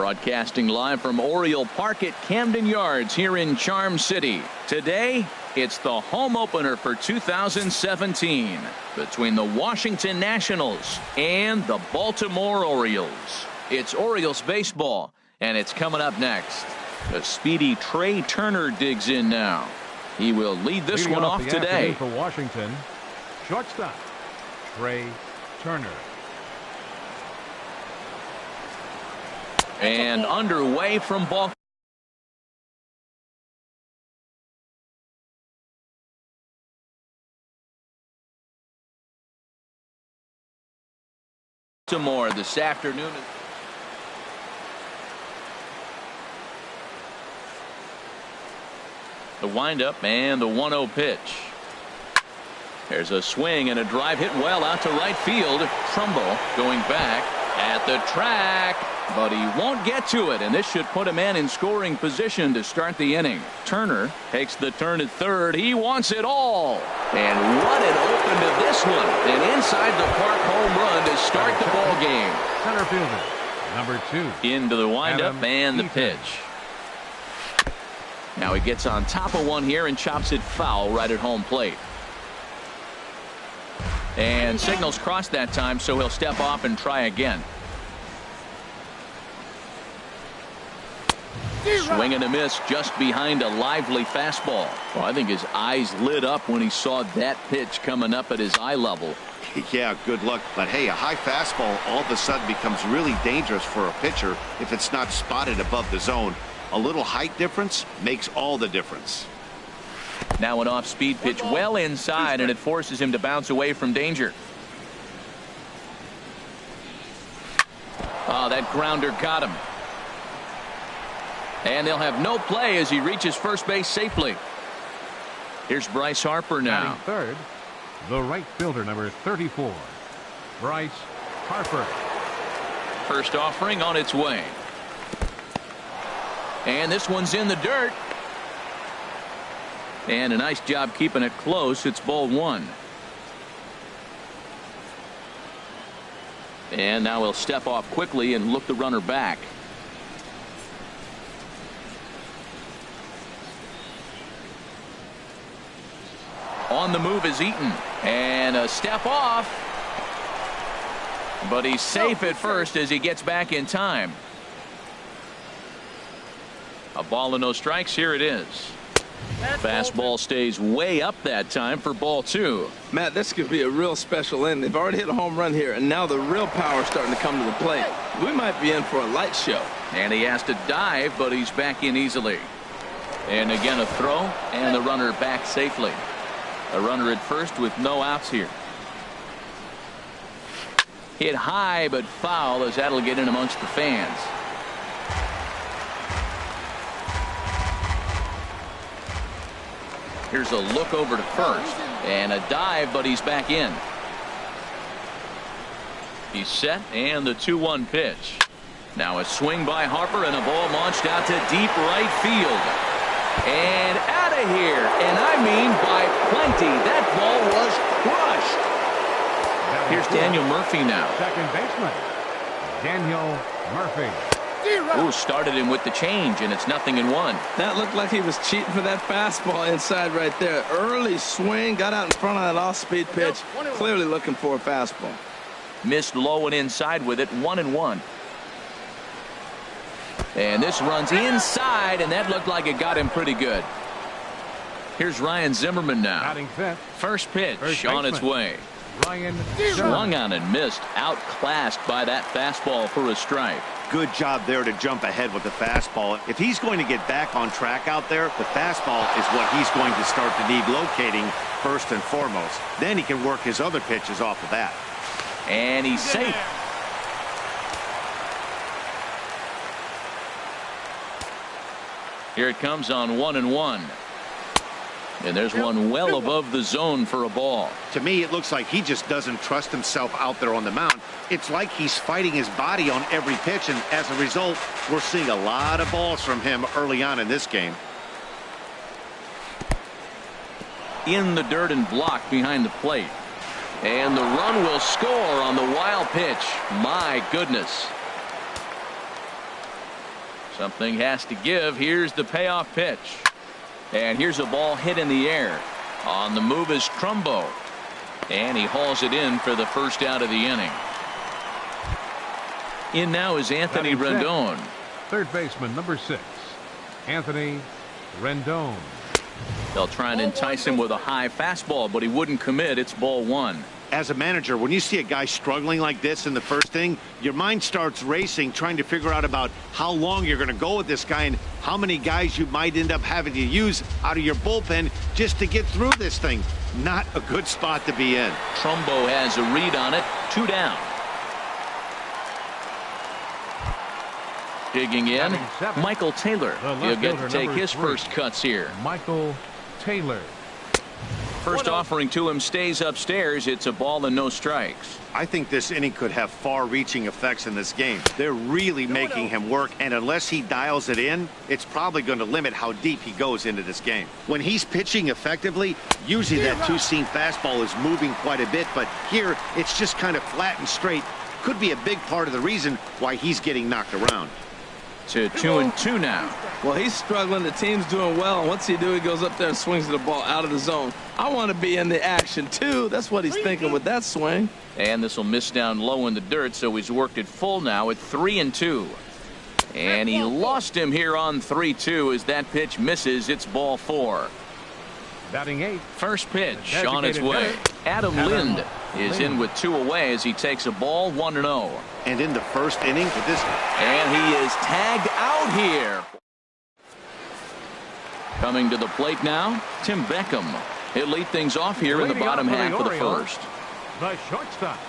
Broadcasting live from Oriole Park at Camden Yards here in Charm City. Today, it's the home opener for 2017 between the Washington Nationals and the Baltimore Orioles. It's Orioles baseball, and it's coming up next. The speedy Trey Turner digs in now. He will lead this one off today. For Washington, shortstop, Trey Turner. And underway from Baltimore this afternoon. The windup and the 1-0 pitch. There's a swing and a drive hit well out to right field. Trumbo going back at the track, but he won't get to it, and this should put a man in scoring position to start the inning. Turner takes the turn at third. He wants it all, and what an open to this one. An inside the park home run to start the ball game. Center fielder number 2 into the windup and the pitch. Now he gets on top of one here and chops it foul right at home plate. And signals crossed that time, so he'll step off and try again. Swing and a miss just behind a lively fastball. Well, I think his eyes lit up when he saw that pitch coming up at his eye level. Yeah, good luck. But hey, a high fastball all of a sudden becomes really dangerous for a pitcher if it's not spotted above the zone. A little height difference makes all the difference. Now an off-speed pitch well inside, and it forces him to bounce away from danger. Oh, that grounder got him. And they'll have no play as he reaches first base safely. Here's Bryce Harper now. Batting third, the right fielder number 34, Bryce Harper. First offering on its way. And this one's in the dirt. And a nice job keeping it close. It's ball one. And now he'll step off quickly and look the runner back. On the move is Eaton. And a step off. But he's safe at first as he gets back in time. A ball and no strikes. Here it is. Fastball stays way up that time for ball two. Matt, this could be a real special inning. They've already hit a home run here, and now the real power is starting to come to the plate. We might be in for a light show. And he has to dive, but he's back in easily. And again a throw, and the runner back safely. A runner at first with no outs here. Hit high but foul as that'll get in amongst the fans. Here's a look over to first and a dive, but he's back in. He's set, and the 2-1 pitch. Now a swing by Harper and a ball launched out to deep right field. And out of here, and I mean by plenty. That ball was crushed. Here's Daniel Murphy now. Second baseman, Daniel Murphy. Ooh, started him with the change, and it's 0-1. That looked like he was cheating for that fastball inside right there. Early swing, got out in front of that off-speed pitch. Clearly looking for a fastball. Missed low and inside with it. 1-1. And this runs inside, and that looked like it got him pretty good. Here's Ryan Zimmerman now. Batting fifth. First pitch on its way. Ryan swung on and missed. Outclassed by that fastball for a strike. Good job there to jump ahead with the fastball. If he's going to get back on track out there, the fastball is what he's going to start to need locating first and foremost. Then he can work his other pitches off of that. And he's safe. Here it comes on 1-1. And there's one well above the zone for a ball. To me, it looks like he just doesn't trust himself out there on the mound. It's like he's fighting his body on every pitch, and as a result, we're seeing a lot of balls from him early on in this game. In the dirt and blocked behind the plate. And the run will score on the wild pitch. My goodness. Something has to give. Here's the payoff pitch. And here's a ball hit in the air. On the move is Trumbo. And he hauls it in for the first out of the inning. In now is Anthony Rendon. Third baseman, number 6, Anthony Rendon. They'll try and entice him with a high fastball, but he wouldn't commit. It's ball 1. As a manager, when you see a guy struggling like this in the first inning, your mind starts racing, trying to figure out about how long you're going to go with this guy and how many guys you might end up having to use out of your bullpen just to get through this thing. Not a good spot to be in. Trumbo has a read on it. 2 down. Digging in, Michael Taylor. He'll get to take his first cuts here. Michael Taylor. First offering to him stays upstairs. It's a ball and no strikes. I think this inning could have far-reaching effects in this game. They're really making him work, and unless he dials it in, it's probably going to limit how deep he goes into this game. When he's pitching effectively, usually that two-seam fastball is moving quite a bit, but here it's just kind of flat and straight. Could be a big part of the reason why he's getting knocked around. To 2-2 now. Well, he's struggling. The team's doing well. And what's he do? He goes up there and swings the ball out of the zone. I want to be in the action, too. That's what he's thinking with that swing. And this will miss down low in the dirt, so he's worked it full now at 3-2. And he lost him here on 3-2 as that pitch misses. It's ball 4. Batting 8. First pitch on its way. Adam Lind is in with 2 away as he takes a ball 1-0. And in the first inning with this. And he is tagged out here. Coming to the plate now, Tim Beckham. He'll lead things off here in the bottom half of the first. The shortstop,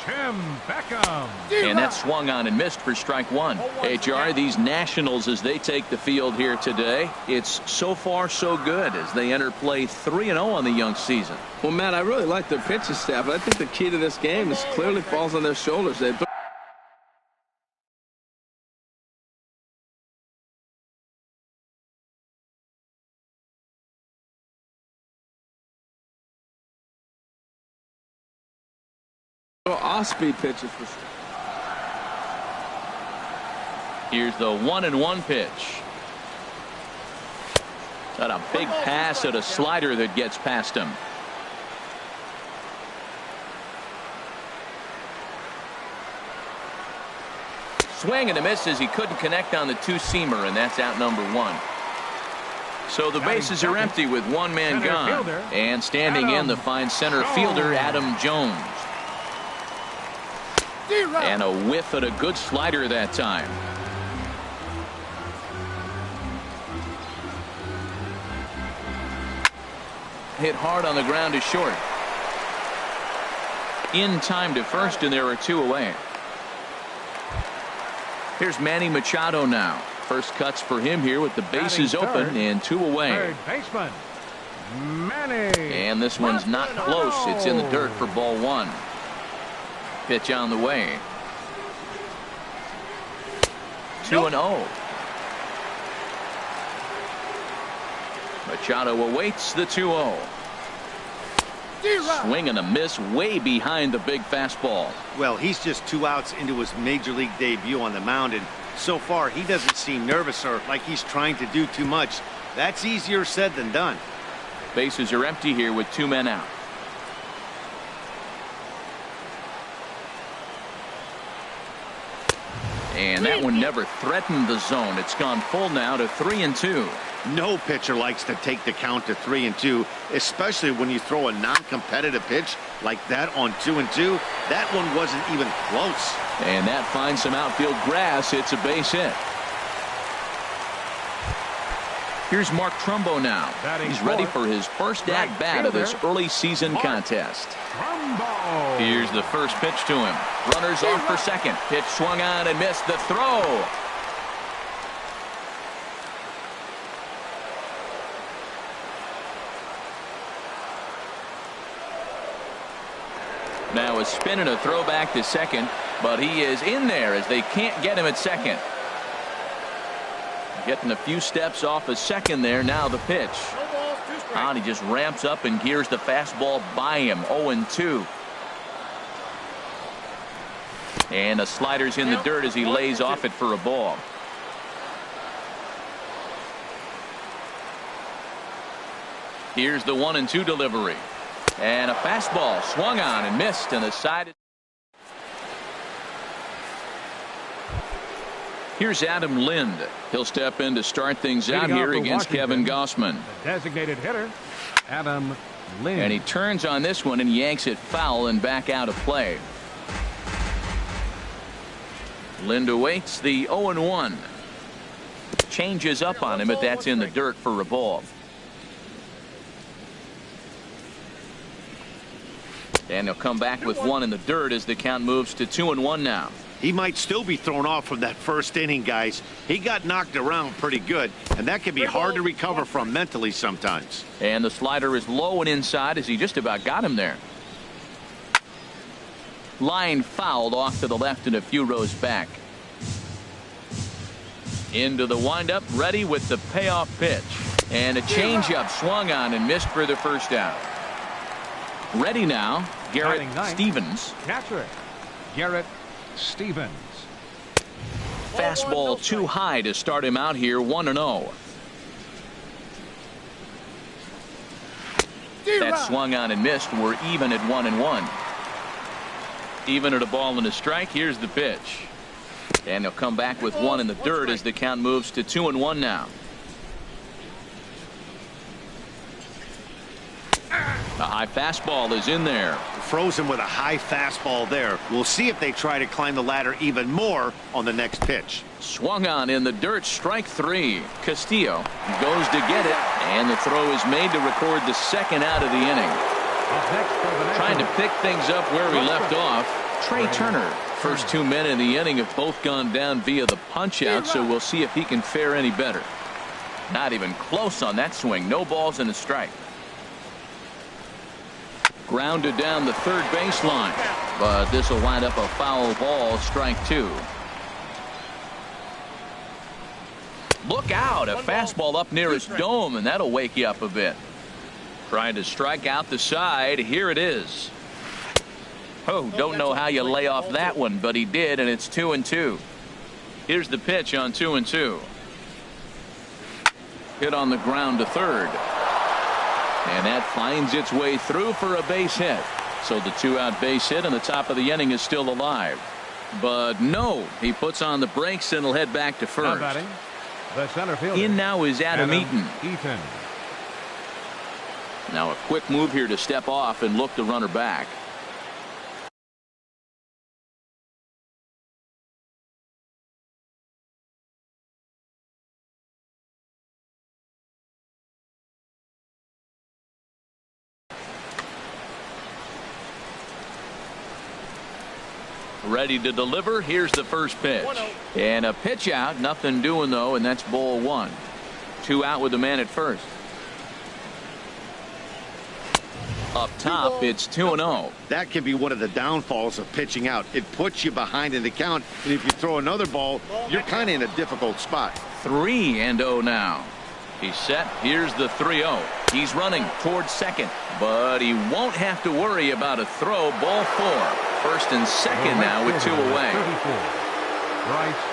Tim Beckham. And that swung on and missed for strike 1. HR, these Nationals as they take the field here today, it's so far so good as they enter play 3-0 on the young season. Well, Matt, I really like their pitching staff. I think the key to this game is clearly falls on their shoulders. Off-speed pitches for sure. Here's the 1-1 pitch. Got a big pass at a slider that gets past him. Swing and a miss as he couldn't connect on the two-seamer, and that's out number 1. So the bases are empty with one man gone. And standing in the fine center fielder, Adam Jones. And a whiff at a good slider that time. Hit hard on the ground is short. In time to first, and there are 2 away. Here's Manny Machado now. First cuts for him here with the bases open and 2 away. Third baseman, Manny. And this one's not close. It's in the dirt for ball 1. Pitch on the way. 2-0. Machado awaits the 2-0. Swing and a miss way behind the big fastball. Well, he's just 2 outs into his major league debut on the mound, and so far he doesn't seem nervous or like he's trying to do too much. That's easier said than done. Bases are empty here with 2 men out. And that one never threatened the zone. It's gone full now to 3-2. No pitcher likes to take the count to 3-2, especially when you throw a non-competitive pitch like that on 2-2. That one wasn't even close. And that finds some outfield grass. It's a base hit. Here's Mark Trumbo now. He's ready for his first at-bat of this early season contest. Here's the first pitch to him. Runners off for second. Pitch swung on and missed. The throw. Now a spin and a throw back to second, but he is in there as they can't get him at second. Getting a few steps off of second there. Now the pitch. And he just ramps up and gears the fastball by him. 0-2. And a slider's in the dirt as he lays off it for a ball. Here's the 1-2 delivery. And a fastball swung on and missed, and the side. Here's Adam Lind. He'll step in to start things out here against Kevin Gossman. The designated hitter, Adam Lind. And he turns on this one and yanks it foul and back out of play. Lind awaits the 0-1. Changes up on him, but that's in the dirt for a ball. And he'll come back with one in the dirt as the count moves to 2-1 now. He might still be thrown off from that first inning, guys. He got knocked around pretty good, and that can be hard to recover from mentally sometimes. And the slider is low and inside as he just about got him there. Line fouled off to the left and a few rows back. Into the windup, ready with the payoff pitch. And a changeup swung on and missed for the first out. Ready now, Garrett Stevens. Catcher, Garrett Stevens. Fastball too high to start him out here, 1-0. That swung on and missed. We're even at 1-1. Even at a ball and a strike. Here's the pitch. And he'll come back with one in the dirt as the count moves to 2-1 now. A high fastball is in there. Frozen with a high fastball there. We'll see if they try to climb the ladder even more on the next pitch. Swung on in the dirt, strike three. Castillo goes to get it, and the throw is made to record the second out of the inning. Trying to pick things up where we left off, Trey Turner. First 2 men in the inning have both gone down via the punch out, so we'll see if he can fare any better. Not even close on that swing. No balls and a strike. Grounded down the third baseline, but this will wind up a foul ball, strike two. Look out, a fastball up near his dome, and that'll wake you up a bit. Trying to strike out the side. Here it is. Oh, don't know how you lay off that one, but he did, and it's 2-2. Here's the pitch on 2-2. Hit on the ground to third. And that finds its way through for a base hit. So the 2-out base hit, and the top of the inning is still alive. But no, he puts on the brakes and will head back to first. Batting, the center fielder. In now is Adam Eaton. Eaton. Now a quick move here to step off and look the runner back. Ready to deliver. Here's the first pitch. And a pitch out. Nothing doing, though, and that's ball one. 2 out with the man at first. Up top, it's 2-0. That can be one of the downfalls of pitching out. It puts you behind in the count, and if you throw another ball, you're kind of in a difficult spot. 3-0 now. He's set. Here's the 3-0. He's running towards second, but he won't have to worry about a throw. Ball 4. First and second now with 2 away.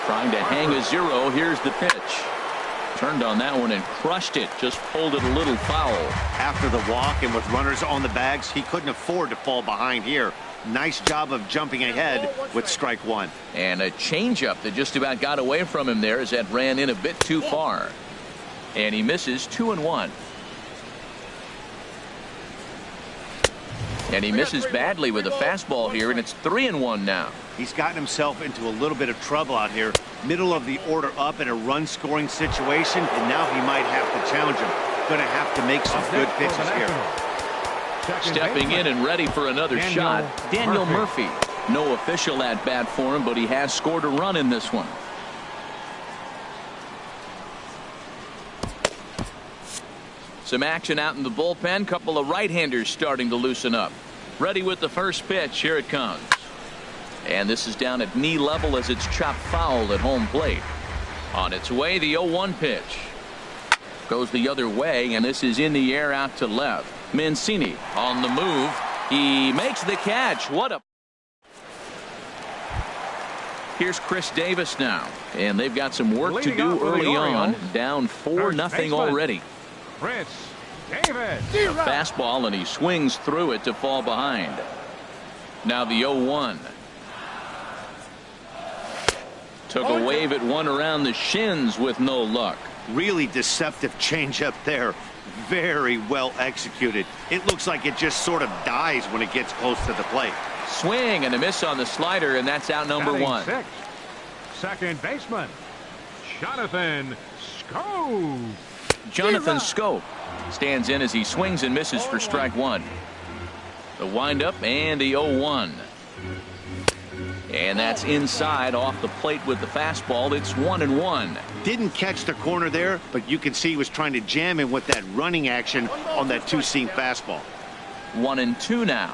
Trying to hang a 0. Here's the pitch. Turned on that one and crushed it. Just pulled it a little foul. After the walk and with runners on the bags, he couldn't afford to fall behind here. Nice job of jumping ahead with strike one. And a changeup that just about got away from him there as that ran in a bit too far. And he misses 2-1. And he misses badly with a fastball here, and it's 3-1 now. He's gotten himself into a little bit of trouble out here. Middle of the order up in a run-scoring situation, and now he might have to challenge him. Going to have to make some good pitches here. Stepping in and ready for another shot, Daniel Murphy. No official at-bat for him, but he has scored a run in this one. Some action out in the bullpen. Couple of right-handers starting to loosen up. Ready with the first pitch. Here it comes. And this is down at knee level as it's chopped foul at home plate. On its way, the 0-1 pitch. Goes the other way, and this is in the air out to left. Mancini on the move. He makes the catch. What a... Here's Chris Davis now. And they've got some work to do early on. Down 4-0 already. Chris David. A fastball, and he swings through it to fall behind. Now the 0-1. Took a wave at one around the shins with no luck. Really deceptive changeup there. Very well executed. It looks like it just sort of dies when it gets close to the plate. Swing and a miss on the slider, and that's out number Batting one. sixth, second baseman, Jonathan Schoop. Jonathan Schoop stands in as he swings and misses for strike one. The windup and the 0-1. And that's inside off the plate with the fastball. It's 1-1. Didn't catch the corner there, but you can see he was trying to jam him with that running action on that two-seam fastball. 1-2 now.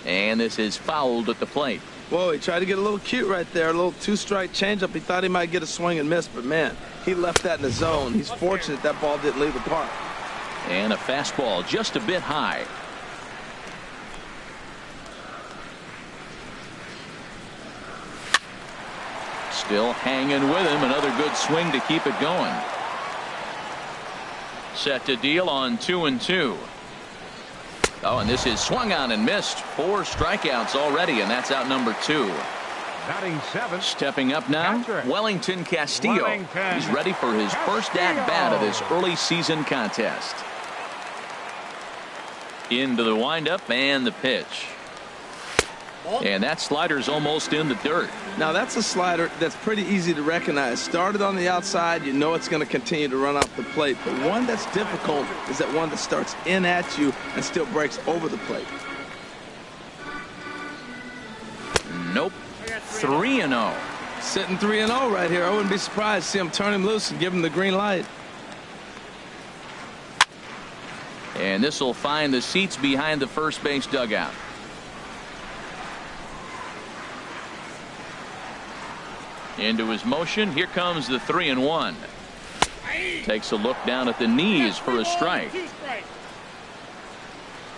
And this is fouled at the plate. Whoa, he tried to get a little cute right there. A little two-strike changeup. He thought he might get a swing and miss, but man, he left that in the zone. He's fortunate that ball didn't leave the park. And a fastball just a bit high. Still hanging with him. Another good swing to keep it going. Set to deal on 2-2. Oh, and this is swung on and missed. 4 strikeouts already, and that's out number 2. Batting seventh. Stepping up now, Catcher. Wellington Castillo. Wellington He's ready for his first at-bat of this early season contest. Into the windup and the pitch. And that slider's almost in the dirt. Now that's a slider that's pretty easy to recognize. Started on the outside, you know it's going to continue to run off the plate. But one that's difficult is that one that starts in at you and still breaks over the plate. Nope. 3-0. Sitting 3-0 right here. I wouldn't be surprised to see him turn him loose and give him the green light. And this will find the seats behind the first base dugout. Into his motion. Here comes the 3-1. Takes a look down at the knees for a strike.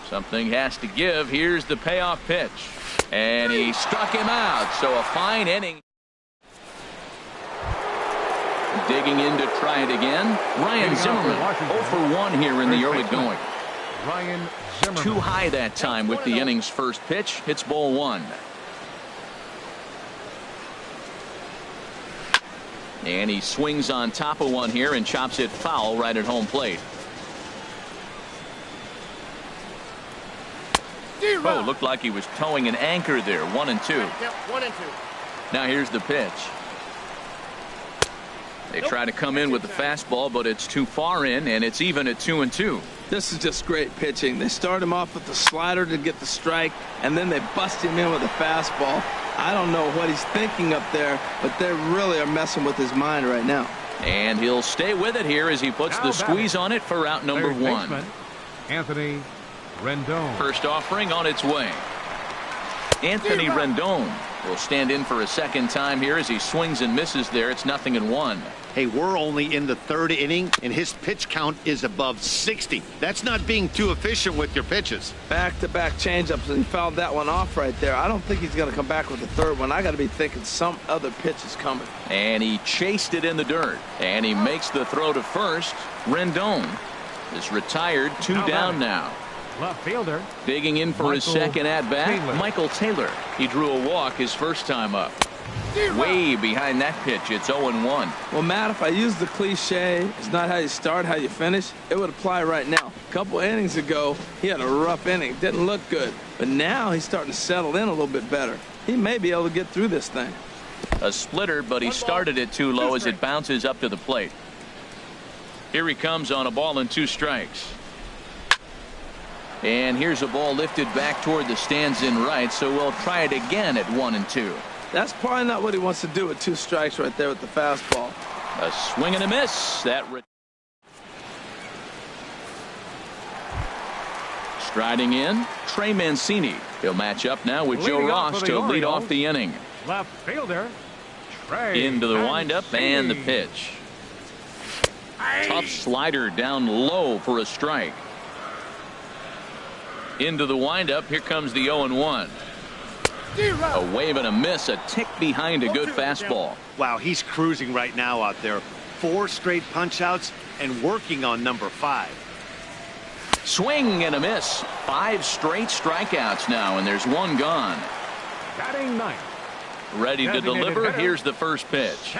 Something has to give. Here's the payoff pitch. And he struck him out. So a fine inning. Digging in to try it again. Ryan Zimmerman 0 for 1 here in the early going. Ryan Zimmerman. Too high that time with the inning's first pitch. Hits ball 1. And he swings on top of one here and chops it foul right at home plate. Oh, looked like he was towing an anchor there. 1-2. Yep, 1-2. Now here's the pitch. They try to come in with the fastball, but it's too far in, and it's even at 2-2. This is just great pitching. They start him off with the slider to get the strike, and then they bust him in with a fastball. I don't know what he's thinking up there, but they really are messing with his mind right now. And he'll stay with it here as he puts the squeeze on it for out number 1. Anthony Rendon. First offering on its way. Anthony Rendon will stand in for a second time here as he swings and misses there. It's 0-1. Hey, we're only in the 3rd inning, and his pitch count is above 60. That's not being too efficient with your pitches. Back-to-back changeups, and he fouled that one off right there. I don't think he's going to come back with the 3rd one. I got to be thinking some other pitch is coming. And he chased it in the dirt. And he makes the throw to first. Rendon is retired. 2 down now. Left fielder. Digging in for his second at-bat, Michael Taylor. He drew a walk his first time up. Way behind that pitch. It's 0-1. Well, Matt, if I use the cliche, it's not how you start, how you finish, it would apply right now. A couple innings ago, he had a rough inning. Didn't look good. But now he's starting to settle in a little bit better. He may be able to get through this thing. A splitter, but he started it too low as it bounces up to the plate. Here he comes on a ball and 2 strikes. And here's a ball lifted back toward the stands in right, so we'll try it again at 1-2. That's probably not what he wants to do with 2 strikes right there with the fastball. A swing and a miss. Striding in, Trey Mancini. He'll match up now with Joe Ross to lead off the inning. Left fielder, Trey Into the windup and the pitch. Tough slider down low for a strike. Into the windup. Here comes the 0-1. A wave and a miss, a tick behind a good fastball. Wow, he's cruising right now out there. 4 straight punch-outs and working on number 5. Swing and a miss. 5 straight strikeouts now, and there's 1 gone. Batting ninth. Ready to deliver. Here's the first pitch.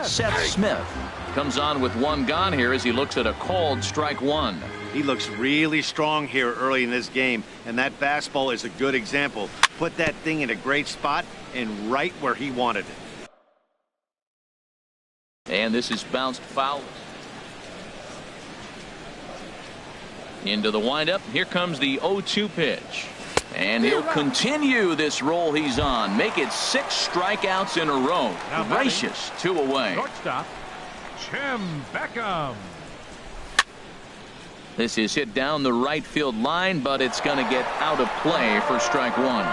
Seth Smith comes on with 1 gone here as he looks at a called strike 1. He looks really strong here early in this game, and that fastball is a good example. Put that thing in a great spot and right where he wanted it. And this is bounced foul. Into the windup. Here comes the 0-2 pitch. And he'll continue this roll he's on. Make it 6 strikeouts in a row. Gracious, 2 away. Shortstop, Jim Beckham. This is hit down the right field line, but it's going to get out of play for strike 1.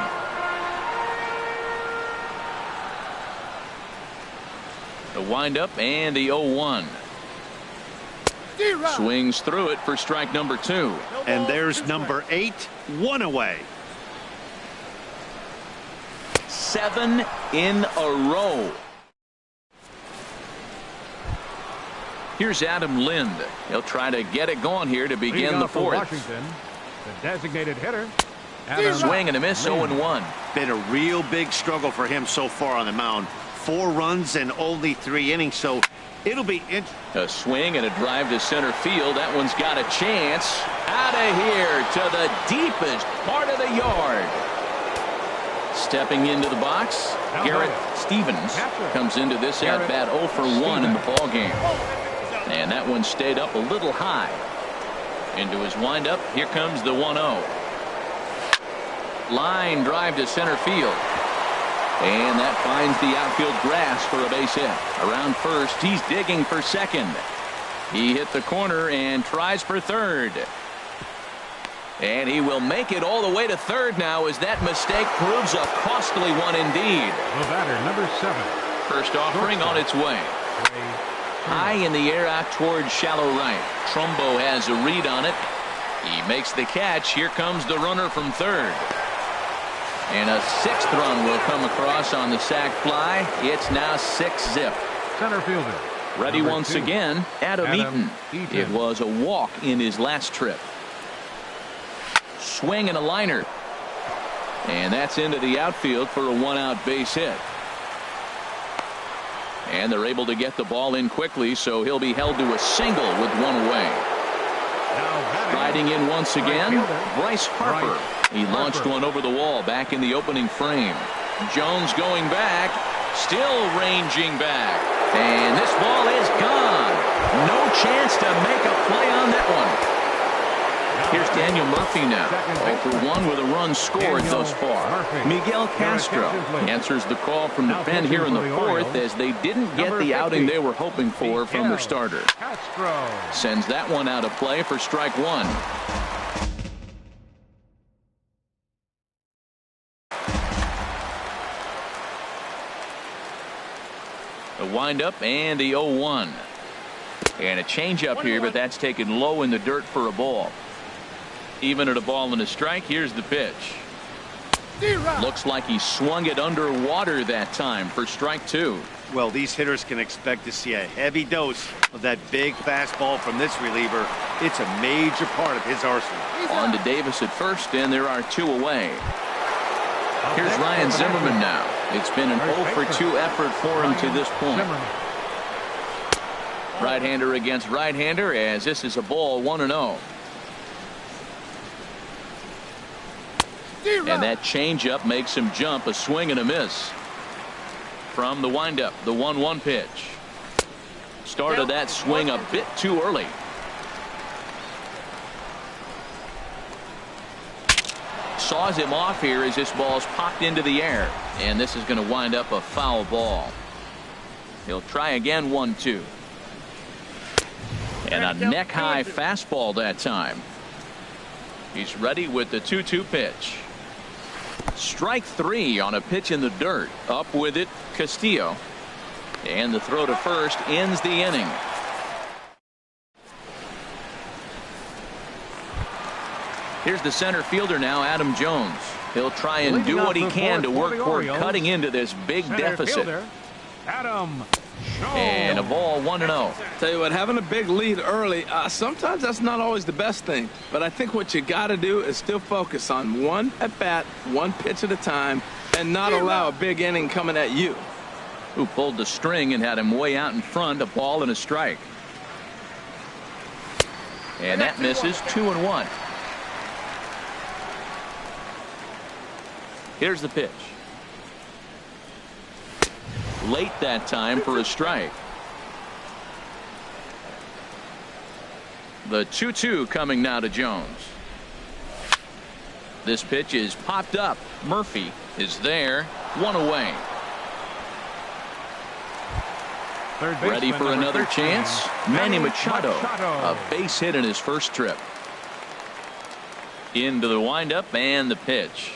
The windup and the 0-1. Swings through it for strike number 2. And there's number 8, 1 away. 7 in a row. Here's Adam Lind. He'll try to get it going here to begin the 4th. Washington, the designated hitter. Swing and a miss, 0-1. Been a real big struggle for him so far on the mound. 4 runs and only 3 innings, so it'll be a swing and a drive to center field. That one's got a chance. Out of here to the deepest part of the yard. Stepping into the box, Garrett Stevens comes into this at bat 0 for 1 in the ball game. And that one stayed up a little high. Into his windup. Here comes the 1-0. Line drive to center field. And that finds the outfield grass for a base hit. Around first, he's digging for second. He hit the corner and tries for third. And he will make it all the way to third now as that mistake proves a costly one indeed. The batter, number 7. First offering on its way. High in the air out towards shallow right. Trumbo has a read on it. He makes the catch. Here comes the runner from third. And a 6th run will come across on the sac fly. It's now 6-zip. Center fielder. Ready number once 2. again, Adam Eaton. It was a walk in his last trip. Swing and a liner. And that's into the outfield for a 1-out base hit. And they're able to get the ball in quickly, so he'll be held to a single with 1 away. Riding in once again, Bryce Harper. He launched one over the wall back in the opening frame. Jones going back, still ranging back. And this ball is gone. No chance to make a play on that one. Here's Daniel Murphy now. 0 for 1 with a run scored thus far. Miguel Castro answers the call from the pen here in the 4th as they didn't get the outing they were hoping for from their starter. Sends that one out of play for strike 1. The windup and the 0-1. And a changeup here, but that's taken low in the dirt for a ball. Even at a ball and a strike, here's the pitch. Looks like he swung it underwater that time for strike 2. Well, these hitters can expect to see a heavy dose of that big fastball from this reliever. It's a major part of his arsenal. On to Davis at first, and there are 2 away. Here's Ryan Zimmerman now. It's been an 0 for 2 effort for him to this point. Right-hander against right-hander as this is a ball 1-0. And that changeup makes him jump. A swing and a miss. From the windup, the 1-1 pitch. Started that swing a bit too early. Saws him off here as this ball's popped into the air. And this is going to wind up a foul ball. He'll try again, 1-2. And a neck-high fastball that time. He's ready with the 2-2 pitch. Strike 3 on a pitch in the dirt. Up with it, Castillo. And the throw to first ends the inning. Here's the center fielder now, Adam Jones. He'll try and do what he can to work toward cutting into this big deficit. Adam Jones. And a ball 1-0. Tell you what, having a big lead early, sometimes that's not always the best thing. But I think what you got to do is still focus on one at bat, one pitch at a time, and not allow a big inning coming at you. Who pulled the string and had him way out in front, a ball and a strike. And that misses. 2-1. Here's the pitch. Late that time for a strike. The 2-2 coming now to Jones. This pitch is popped up. Murphy is there. One away. Ready for another chance. Manny Machado. A base hit in his first trip. Into the windup and the pitch.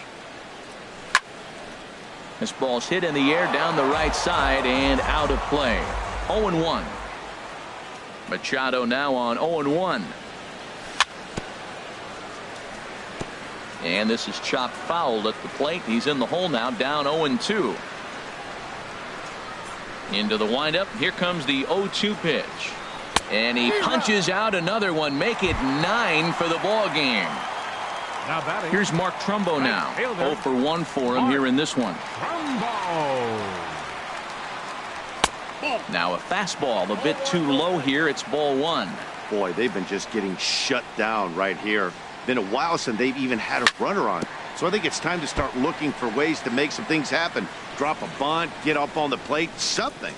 This ball's hit in the air down the right side and out of play. 0-1. Machado now on 0-1. And this is chopped foul at the plate. He's in the hole now, down 0-2. Into the windup. Here comes the 0-2 pitch. And he punches out another one. Make it 9 for the ball game. Here's Mark Trumbo now. 0 for 1 for him here in this one. Now a fastball a bit too low here. It's ball 1. Boy, they've been just getting shut down right here. Been a while since they've even had a runner on. So I think it's time to start looking for ways to make some things happen. Drop a bunt, get up on the plate, something.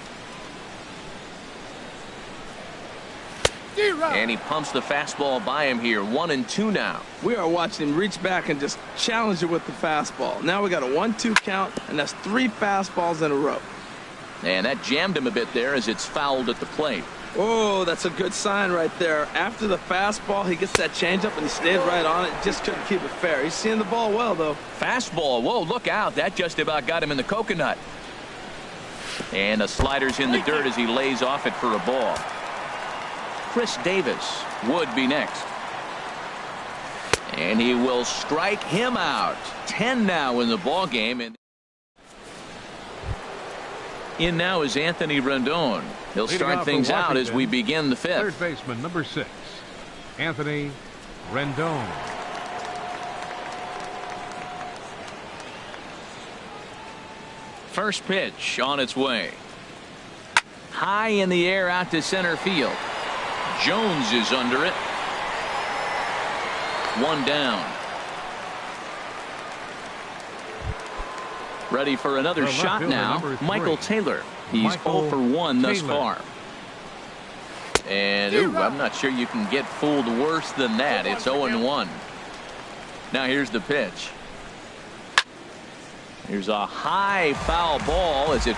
And he pumps the fastball by him here. 1-2 now. We are watching him reach back and just challenge it with the fastball. Now we got a 1-2 count, and that's 3 fastballs in a row. And that jammed him a bit there as it's fouled at the plate. Oh, that's a good sign right there. After the fastball, he gets that changeup and he stayed right on it. Just couldn't keep it fair. He's seeing the ball well, though. Fastball. Whoa, look out. That just about got him in the coconut. And the slider's in the dirt as he lays off it for a ball. Chris Davis would be next. And he will strike him out. 10 now in the ball game. And in now is Anthony Rendon. He'll start things out as we begin the 5th. Third baseman, number 6, Anthony Rendon. First pitch on its way. High in the air out to center field. Jones is under it. 1 down. Ready for another shot now. Michael Taylor. He's 0 for 1 thus far. And I'm not sure you can get fooled worse than that. It's 0-1. Now here's the pitch. Here's a high foul ball as it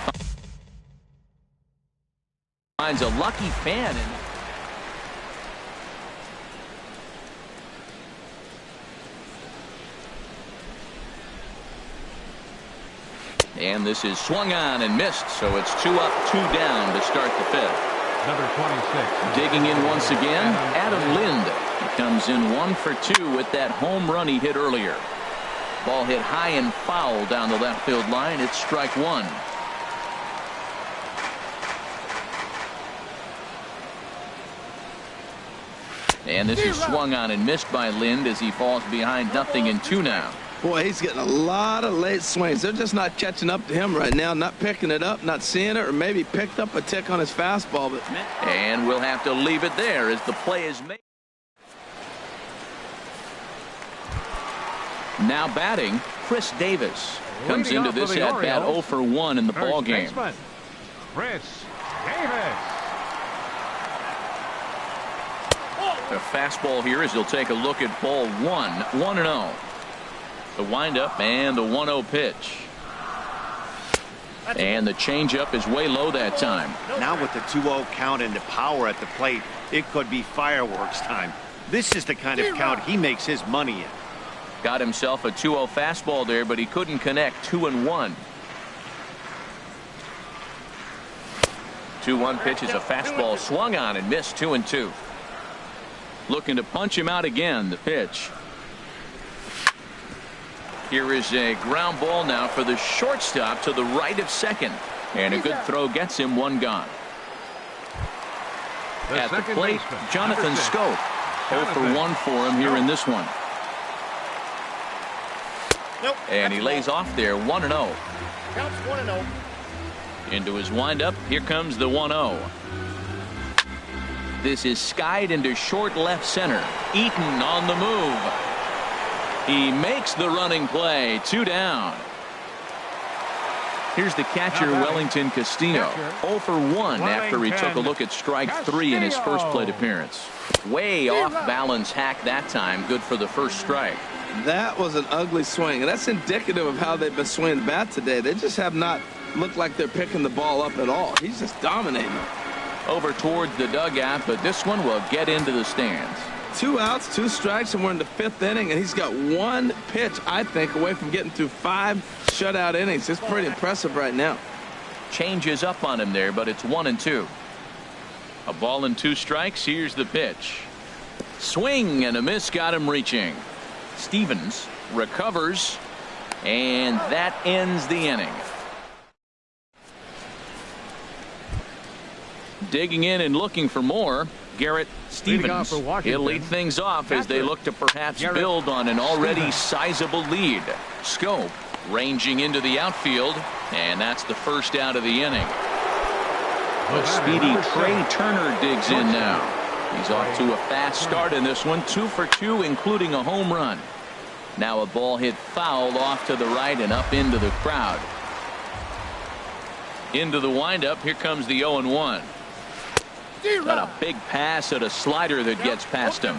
finds a lucky fan. And this is swung on and missed, so it's 2 up, 2 down to start the 5th. Number 26. Digging in once again, Adam Lind. He comes in 1 for 2 with that home run he hit earlier. Ball hit high and foul down the left field line. It's strike 1. And this is swung on and missed by Lind as he falls behind 0-2 now. Boy, he's getting a lot of late swings. They're just not catching up to him right now, not picking it up, not seeing it, or maybe picked up a tick on his fastball. And we'll have to leave it there as the play is made. Now batting, Chris Davis comes into this at bat 0 for 1 in the ball game. Chris Davis. The fastball here as he'll take a look at ball 1. 1-0. The windup and the 1-0 pitch. And the changeup is way low that time. Now with the 2-0 count and the power at the plate, it could be fireworks time. This is the kind of count he makes his money in. Got himself a 2-0 fastball there, but he couldn't connect. 2-1. 2-1 pitch is a fastball swung on and missed. 2-2. Looking to punch him out again. The pitch. Here is a ground ball now for the shortstop to the right of second. And a good throw gets him one gone. At the plate, Jonathan Schoop. 0 for 1 for him here in this one. And he lays off there 1-0. Counts 1-0. Into his windup. Here comes the 1-0. This is skied into short left center. Eaton on the move. He makes the running play. 2 down. Here's the catcher, Wellington Castillo. 0 for 1 after he took a look at strike 3 in his first plate appearance. Way off balance hack that time. Good for the first strike. That was an ugly swing, and that's indicative of how they've been swinging the bat today. They just have not looked like they're picking the ball up at all. He's just dominating. Over towards the dugout, but this one will get into the stands. 2 outs, 2 strikes, and we're in the 5th inning, and he's got 1 pitch, I think, away from getting through 5 shutout innings. It's pretty impressive right now. Changes up on him there, but it's 1-2. A ball and 2 strikes. Here's the pitch. Swing and a miss got him reaching. Stevens recovers, and that ends the inning. Digging in and looking for more, Garrett Stevens. He'll lead things off as they look to perhaps build on an already sizable lead. Schoop ranging into the outfield, and that's the first out of the inning. A speedy Trey Turner digs in now. He's off to a fast start in this one. 2 for 2, including a home run. Now a ball hit foul off to the right and up into the crowd. Into the windup. Here comes the 0-1. Got a big pass at a slider that gets past him.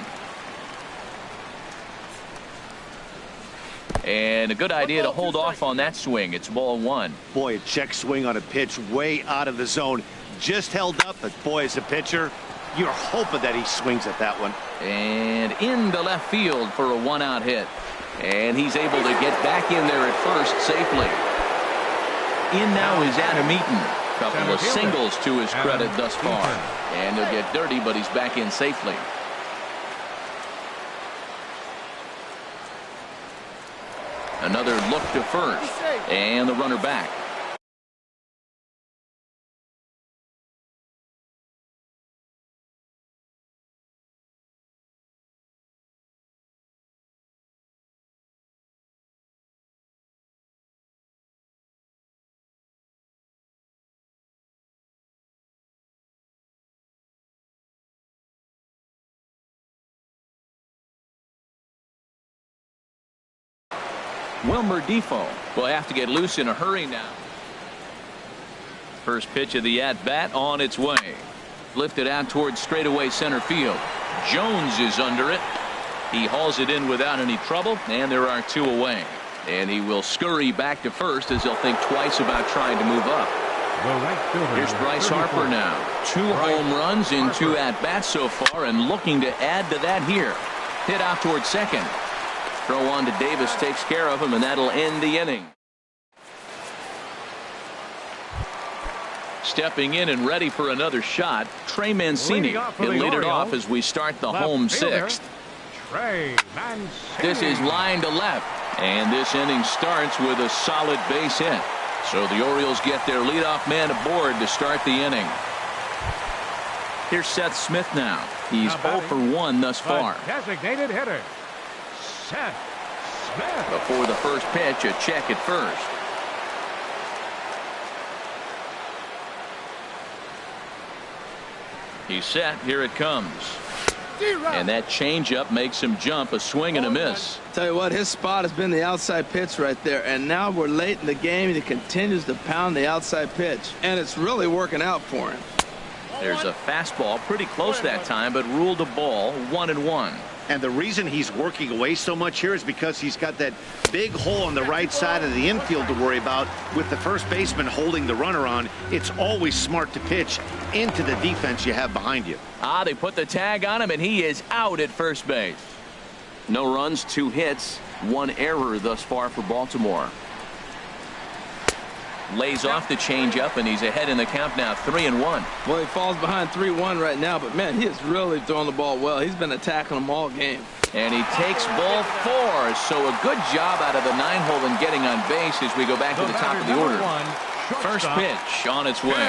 And a good idea to hold off on that swing. It's ball 1. Boy, a check swing on a pitch way out of the zone. Just held up, but boy, as a pitcher, you're hoping that he swings at that one. And into left field for a 1-out hit. And he's able to get back in there at first safely. In now is Adam Eaton. Couple of singles to his credit thus far. And he'll get dirty, but he's back in safely. Another look to first. And the runner back. Wilmer Defoe will have to get loose in a hurry now. First pitch of the at-bat on its way. Lifted out towards straightaway center field. Jones is under it. He hauls it in without any trouble, and there are 2 away. And he will scurry back to first as he'll think twice about trying to move up. Here's Bryce Harper now. 2 home runs in 2 at-bats so far, and looking to add to that here. Hit out towards second. Throw on to Davis takes care of him, and that'll end the inning. Stepping in and ready for another shot, Trey Mancini. He'll lead it off as we start the home 6th. This is line to left, and this inning starts with a solid base hit. So the Orioles get their leadoff man aboard to start the inning. Here's Seth Smith now. He's 0 for 1 thus far. Designated hitter, Seth Smith. Before the first pitch, a check at first. He's set. Here it comes. And that changeup makes him jump. A swing and a miss. Tell you what, his spot has been the outside pitch right there. And now we're late in the game, and he continues to pound the outside pitch. And it's really working out for him. There's a fastball pretty close that time, but ruled a ball. 1-1. And the reason he's working away so much here is because he's got that big hole on the right side of the infield to worry about. With the first baseman holding the runner on, it's always smart to pitch into the defense you have behind you. They put the tag on him, and he is out at first base. No runs, 2 hits, 1 error thus far for Baltimore. Lays off the changeup, and he's ahead in the count now, 3-1. Well, he falls behind 3-1 right now, but, man, he is really throwing the ball well. He's been attacking them all game. And he takes ball 4, so a good job out of the 9-hole in getting on base as we go back to the top of the order. First pitch on its way.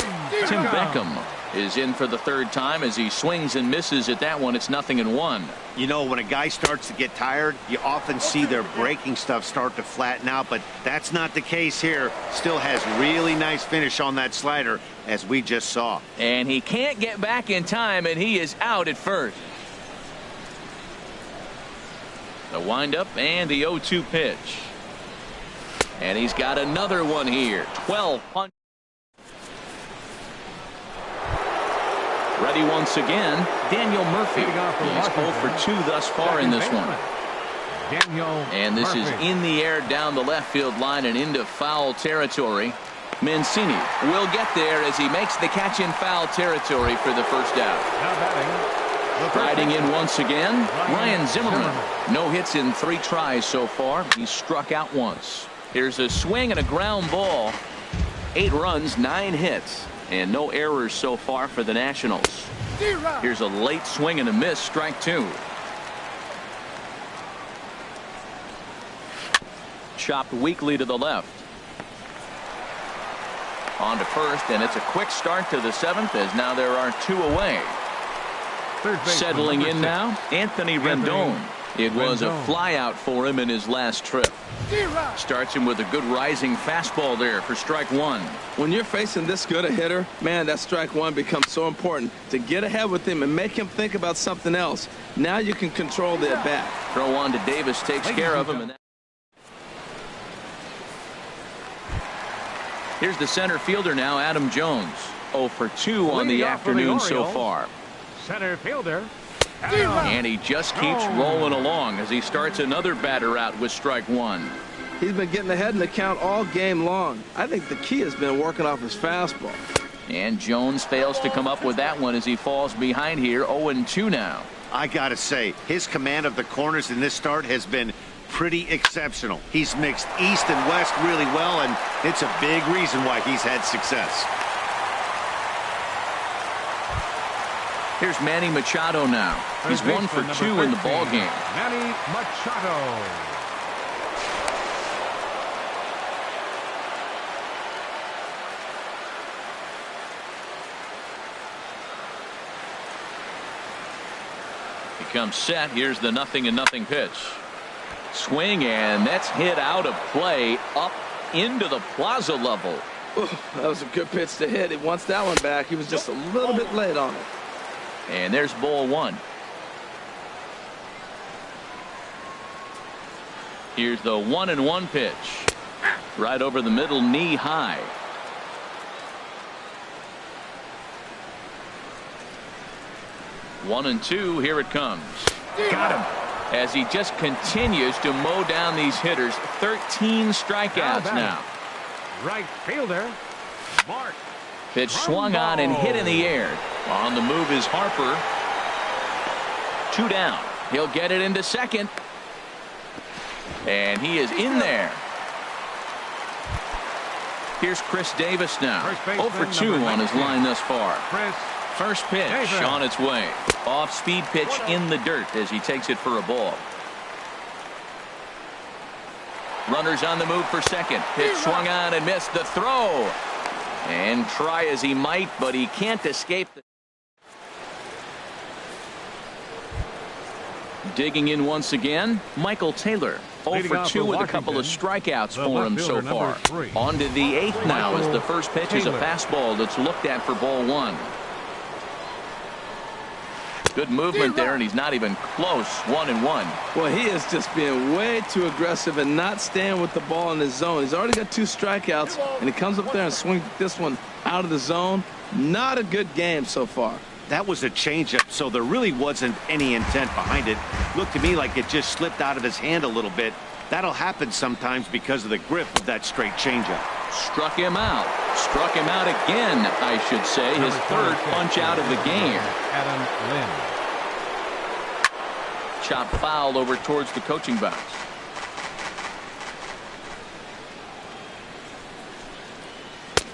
Tim Beckham is in for the third time as he swings and misses at that one. It's 0-1. You know, when a guy starts to get tired, you often see their breaking stuff start to flatten out, but that's not the case here. Still has really nice finish on that slider, as we just saw. And he can't get back in time, and he is out at first. The windup and the 0-2 pitch. And he's got another one here. 12 punch. Ready once again, Daniel Murphy. He's 0 for 2 thus far in this one. And this is in the air down the left field line and into foul territory. Mancini will get there as he makes the catch in foul territory for the first out. Riding in once again, Ryan Zimmerman. No hits in 3 tries so far. He's struck out once. Here's a swing and a ground ball. 8 runs, 9 hits, and no errors so far for the Nationals. Here's a late swing and a miss, strike 2. Chopped weakly to the left. On to first, and it's a quick start to the 7th as now there are 2 away. Settling in now, Anthony Rendon. It was a flyout for him in his last trip. Starts him with a good rising fastball there for strike 1. When you're facing this good a hitter, man, that strike 1 becomes so important to get ahead with him and make him think about something else. Now you can control the at bat. Throw on to Davis takes care of him. And here's the center fielder now, Adam Jones. 0 for 2 on the afternoon so far. Center fielder. And he just keeps rolling along as he starts another batter out with strike 1. He's been getting ahead in the count all game long. I think the key has been working off his fastball. And Jones fails to come up with that one as he falls behind here. 0-2 now. I gotta say, his command of the corners in this start has been pretty exceptional. He's mixed east and west really well, and it's a big reason why he's had success. Here's Manny Machado now. He's 1 for 2 in the ball game. Manny Machado. He comes set. Here's the 0-0 pitch. Swing, and that's hit out of play up into the plaza level. Ooh, that was a good pitch to hit. He wants that one back. He was just a little bit late on it. And there's ball 1. Here's the 1-1 pitch. Right over the middle, knee high. 1-2. Here it comes. Got him. As he just continues to mow down these hitters. 13 strikeouts now. Right fielder, Mark. Pitch swung on and hit in the air. On the move is Harper. 2 down. He'll get it into second. And he is in there. Here's Chris Davis now. 0 for 2 on his line thus far. First pitch on its way. Off-speed pitch in the dirt as he takes it for a ball. Runners on the move for second. Pitch swung on and missed the throw. And try as he might, but he can't escape. Digging in once again, Michael Taylor. 0 for 2 with a couple of strikeouts for him so far. On to the 8th now as the first pitch is a fastball that's looked at for ball 1. Good movement there, and he's not even close. 1-1. Well, he is just being way too aggressive and not staying with the ball in his zone. He's already got 2 strikeouts, and he comes up there and swings this one out of the zone. Not a good game so far. That was a changeup, so there really wasn't any intent behind it. Looked to me like it just slipped out of his hand a little bit. That'll happen sometimes because of the grip of that straight changeup. Struck him out. Struck him out again, I should say. His 3rd punch out of the game. Adam Lynn. Chop foul over towards the coaching box.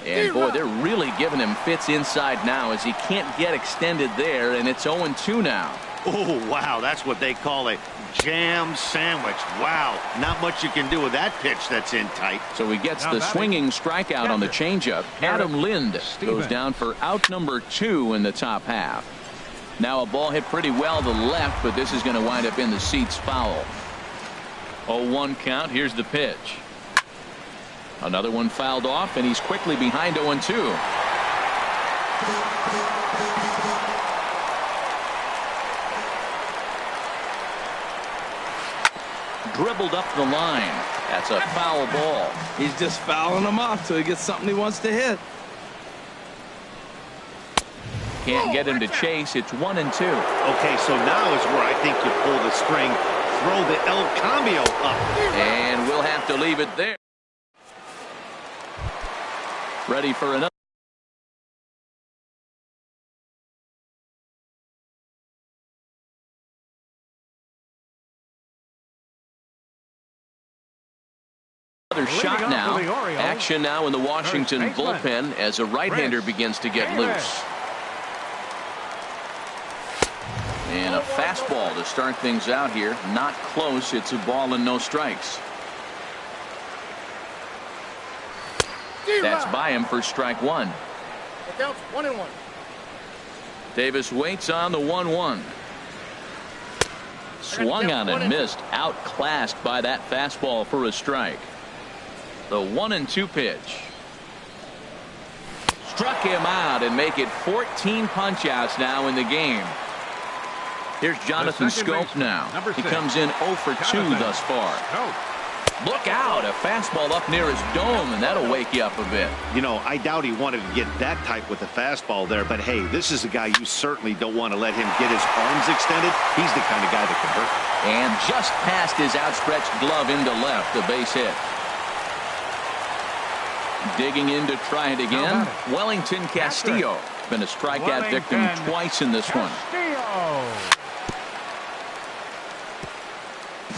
And boy, they're really giving him fits inside now as he can't get extended there, and it's 0-2 now. Oh, wow, that's what they call a jam sandwich. Wow, not much you can do with that pitch that's in tight. So he gets the swinging strikeout on the changeup. Adam Lind goes down for out number 2 in the top half. Now a ball hit pretty well to the left, but this is going to wind up in the seats foul. 0-1 count. Here's the pitch. Another one fouled off, and he's quickly behind 0-2. Dribbled up the line. That's a foul ball. He's just fouling them off till he gets something he wants to hit. Can't get him to chase. It's 1-2. Okay, so now is where I think you pull the string, throw the El Cambio up. And we'll have to leave it there. Ready for another. Another shot now. Action now in the Washington bullpen as a right-hander begins to get loose. And a fastball to start things out here. Not close. It's a ball and no strikes. That's by him for strike 1. It counts 1-1. Davis waits on the 1-1. Swung on and missed. Outclassed by that fastball for a strike. The 1-2 pitch. Struck him out and make it 14 punch-outs now in the game. Here's Jonathan Scope now. He comes in 0 for 2 thus far. Look out, a fastball up near his dome, and that'll wake you up a bit. You know, I doubt he wanted to get that type with the fastball there, but hey, this is a guy you certainly don't want to let him get his arms extended. He's the kind of guy that can hurt. And just past his outstretched glove into left, a base hit. Digging in to try it again. Wellington Castillo. Been a strikeout victim twice in this one.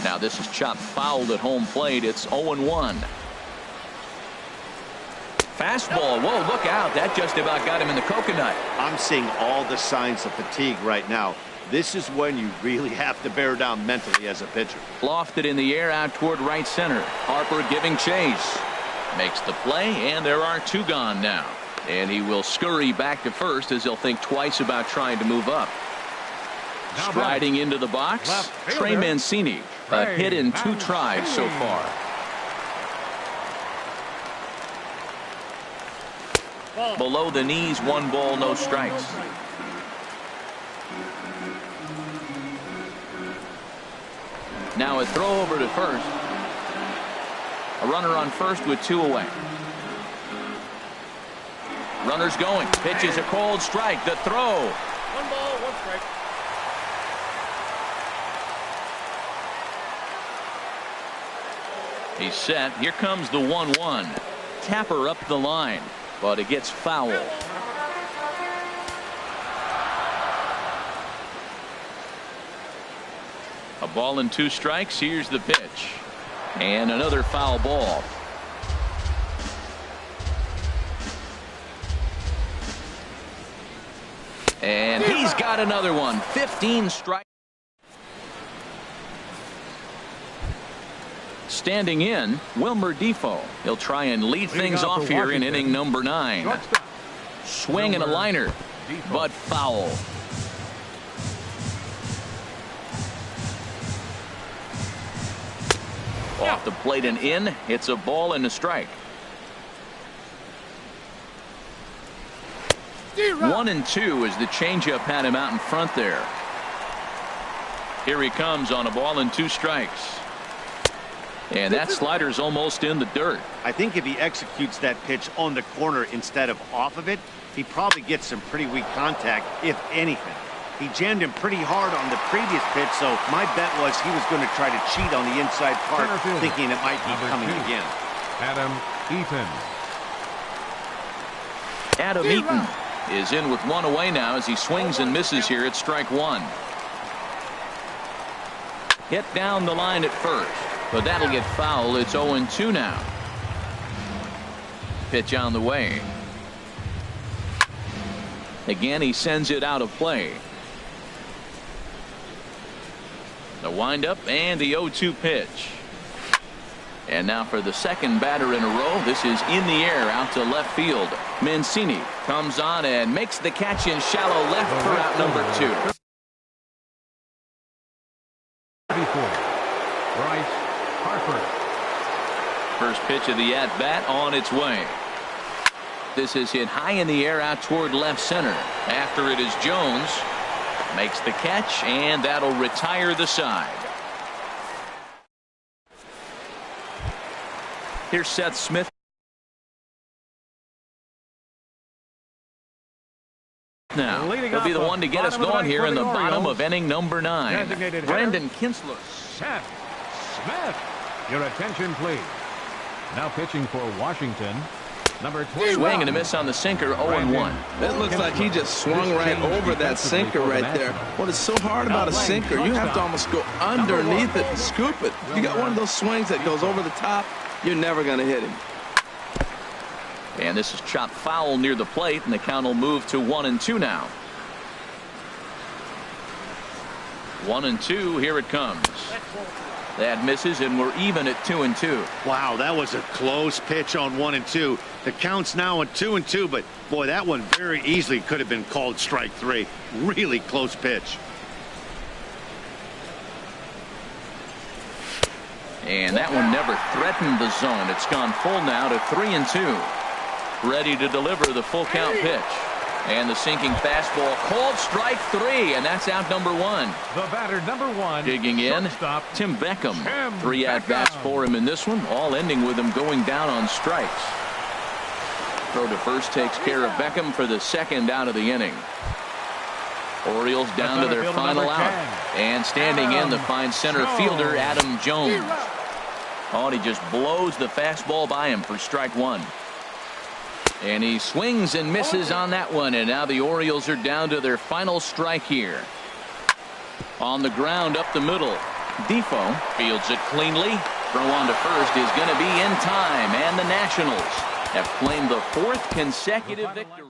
Now this is chopped fouled at home plate. It's 0-1. Fastball. Whoa, look out. That just about got him in the coconut. I'm seeing all the signs of fatigue right now. This is when you really have to bear down mentally as a pitcher. Lofted in the air out toward right center. Harper giving chase. Makes the play, and there are 2 gone now. And he will scurry back to first as he'll think twice about trying to move up. Striding into the box, Trey Mancini. A hit in 2 tries so far. Below the knees, 1 ball, no strikes. Now a throw over to first. A runner on first with 2 away. Runner's going. Pitches a cold strike. The throw. 1 ball, 1 strike. He's set. Here comes the 1-1. Tapper up the line, but it gets foul. A ball and 2 strikes. Here's the pitch. And another foul ball. And he's got another one. 15 strikes. Standing in, Wilmer Defoe. He'll try and lead things off here in inning number 9. Swing and a liner, but foul. Off the plate and in. It's a ball and a strike. 1-2 as the changeup had him out in front there. Here he comes on a ball and 2 strikes. And that slider's almost in the dirt. I think if he executes that pitch on the corner instead of off of it, he probably gets some pretty weak contact, if anything. He jammed him pretty hard on the previous pitch, so my bet was he was going to try to cheat on the inside part, thinking it might be coming again. Adam Eaton. Adam Eaton is in with 1 away now as he swings and misses here at strike 1. Hit down the line at first, but that'll get foul. It's 0-2 now. Pitch on the way. Again, he sends it out of play. The windup and the 0-2 pitch. And now for the second batter in a row. This is in the air out to left field. Mancini comes on and makes the catch in shallow left for out number 2. Bryce Harper. First pitch of the at-bat on its way. This is hit high in the air out toward left center. After it is Jones. Makes the catch, and that'll retire the side. Here's Seth Smith. Now, he'll be the one to get us going here in the bottom of inning number 9. Brandon Kinsler. Seth Smith. Your attention, please. Now pitching for Washington. Number 12. Swing and a miss on the sinker, 0-1. That looks like he just swung right over that sinker right there. What is so hard about a sinker, you have to almost go underneath it and scoop it. You got one of those swings that goes over the top, you're never going to hit him. And this is chopped foul near the plate, and the count will move to 1-2 now. 1-2, here it comes. That misses, and we're even at 2-2. Wow, that was a close pitch on 1-2. The count's now at 2-2, but boy, that one very easily could have been called strike 3. Really close pitch. And that one never threatened the zone. It's gone full now to 3-2. Ready to deliver the full count pitch. And the sinking fastball called strike 3, and that's out number 1. The batter, number 1. Digging in, shortstop, Tim Beckham. Tim 3 at-bats Beckham. for him in this one, all ending with him going down on strikes. Throw to first takes care of Beckham for the second out of the inning. Orioles down to their final out. And standing in the fine center fielder, Adam Jones. Oh, and he just blows the fastball by him for strike 1. And he swings and misses on that one, and now the Orioles are down to their final strike here. On the ground up the middle. Defoe fields it cleanly. Throw on to first is going to be in time, and the Nationals have claimed the 4th consecutive victory.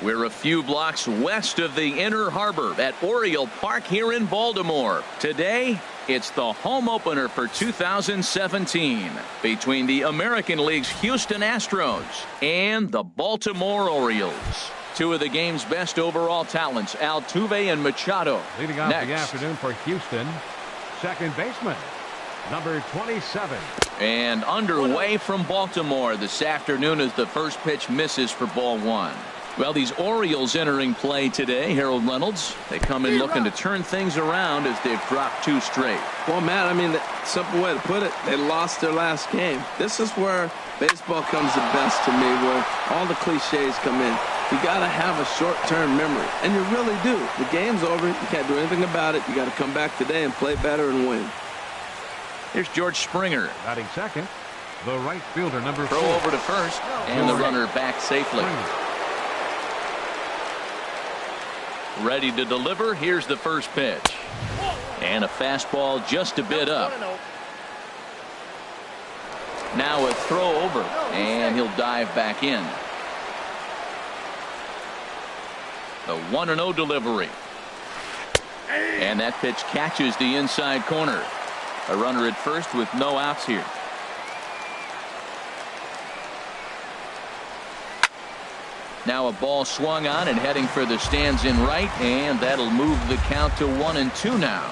We're a few blocks west of the Inner Harbor at Oriole Park here in Baltimore. Today, it's the home opener for 2017 between the American League's Houston Astros and the Baltimore Orioles. Two of the game's best overall talents, Altuve and Machado. Leading off next. the afternoon for Houston, second baseman, number 27. And underway from Baltimore this afternoon as the first pitch misses for ball one. Well, these Orioles entering play today, Harold Reynolds. They come in looking to turn things around as they've dropped two straight. Well, Matt, I mean, the simple way to put it, they lost their last game. This is where baseball comes the best to me, where all the cliches come in. You got to have a short-term memory, and you really do. The game's over. You can't do anything about it. You got to come back today and play better and win. Here's George Springer. Batting second, the right fielder, number 4. Throw over to first, and the runner back safely. Ready to deliver. Here's the first pitch. And a fastball just a bit up. Now a throw over, and he'll dive back in. The 1-0 delivery. And that pitch catches the inside corner. A runner at first with no outs here. Now a ball swung on and heading for the stands in right, and that'll move the count to 1-2 now.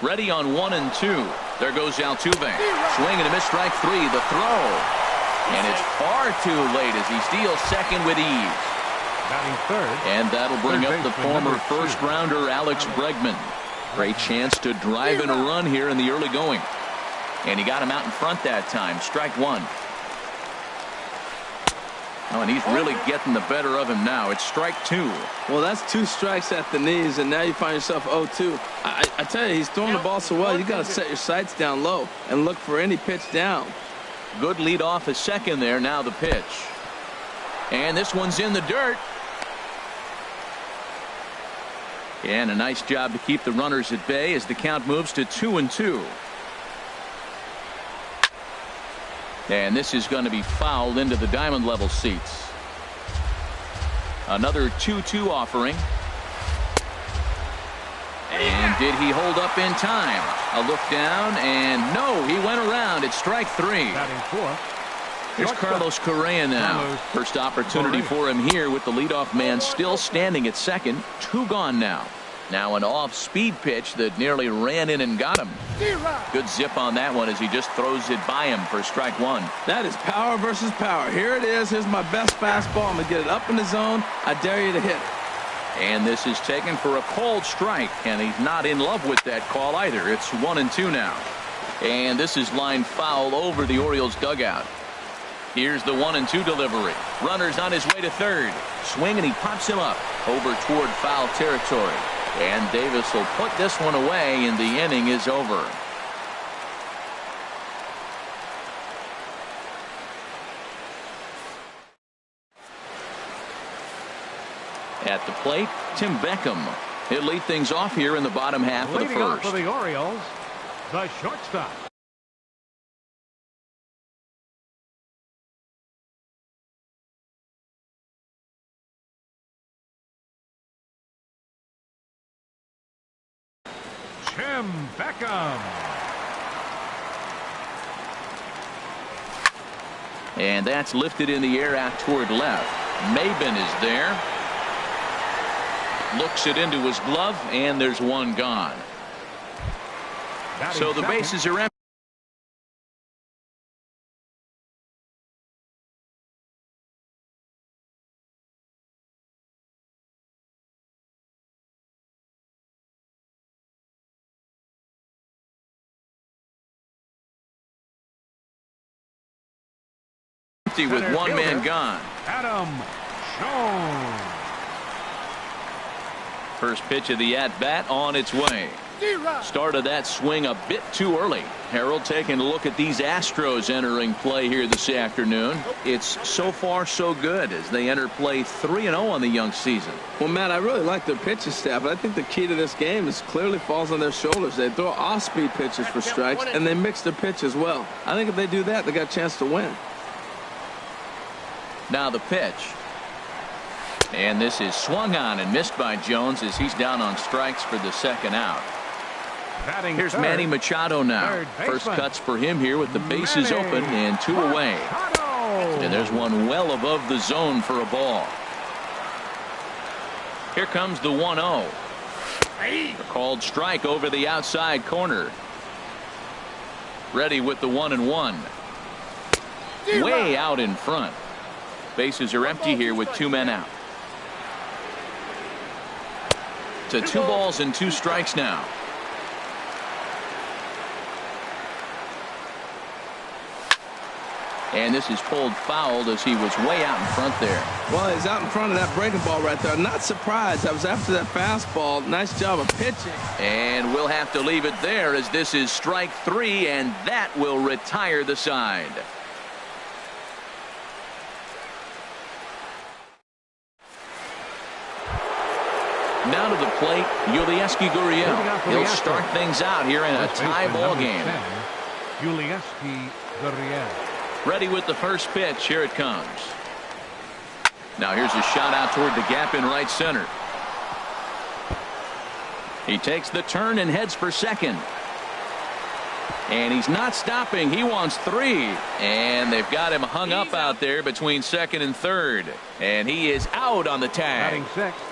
Ready on 1-2. There goes Altuve. Swing and a miss, strike 3. The throw. And it's far too late as he steals second with ease. Batting third. And that'll bring up the former first-rounder Alex Bregman. Great chance to drive in a run here in the early going. And he got him out in front that time. Strike one. Oh, and he's really getting the better of him now. It's strike 2. Well, that's 2 strikes at the knees, and now you find yourself 0-2. I tell you, he's throwing the ball so well, you got to set your sights down low and look for any pitch down. Good lead off a second there. Now the pitch. And this one's in the dirt. And a nice job to keep the runners at bay as the count moves to 2-2. And this is going to be fouled into the diamond level seats. Another 2-2 offering. And did he hold up in time? A look down, and no, he went around. It's strike 3. Batting fourth. Here's Carlos Correa now. First opportunity for him here with the leadoff man still standing at second. 2 gone now. Now an off-speed pitch that nearly ran in and got him. Good zip on that one as he just throws it by him for strike 1. That is power versus power. Here it is. Here's my best fastball. I'm going to get it up in the zone. I dare you to hit it. And this is taken for a called strike, and he's not in love with that call either. It's 1-2 now. And this is lined foul over the Orioles dugout. Here's the 1-2 delivery. Runner's on his way to third. Swing, and he pops him up over toward foul territory. And Davis will put this one away, and the inning is over. At the plate, Tim Beckham. He'll lead things off here in the bottom half of the Leading off first. for the Orioles, the shortstop. Tim Beckham. And that's lifted in the air out toward left. Maben is there. Looks it into his glove, and there's one gone. So the bases are empty. With one man gone. Adam Schoen. First pitch of the at-bat on its way. Started that swing a bit too early. Harold taking a look at these Astros entering play here this afternoon. It's so far so good as they enter play 3-0 on the young season. Well, Matt, I really like their pitching staff, but I think the key to this game is clearly falls on their shoulders. They throw off-speed pitches for strikes, and they mix their pitch as well. I think if they do that, they got a chance to win. Now the pitch. And this is swung on and missed by Jones as he's down on strikes for the second out. Batting Here's third, Manny Machado now. First cuts for him here with the bases open and 2 away. And there's one well above the zone for a ball. Here comes the 1-0. A called strike over the outside corner. Ready with the 1-1. Way out in front. Bases are empty here with 2 men out. To 2 balls and 2 strikes now. And this is pulled fouled as he was way out in front there. Well, he's out in front of that breaking ball right there. Not surprised. That was after that fastball. Nice job of pitching. And we'll have to leave it there as this is strike 3, and that will retire the side. Now to the plate, Yulieski Gurriel. He'll start things out here in a tie ball game. Yulieski Gurriel. Ready with the first pitch. Here it comes. Now here's a shot out toward the gap in right center. He takes the turn and heads for second. And he's not stopping. He wants 3. And they've got him hung up out there between second and third. And he is out on the tag. Batting sixth.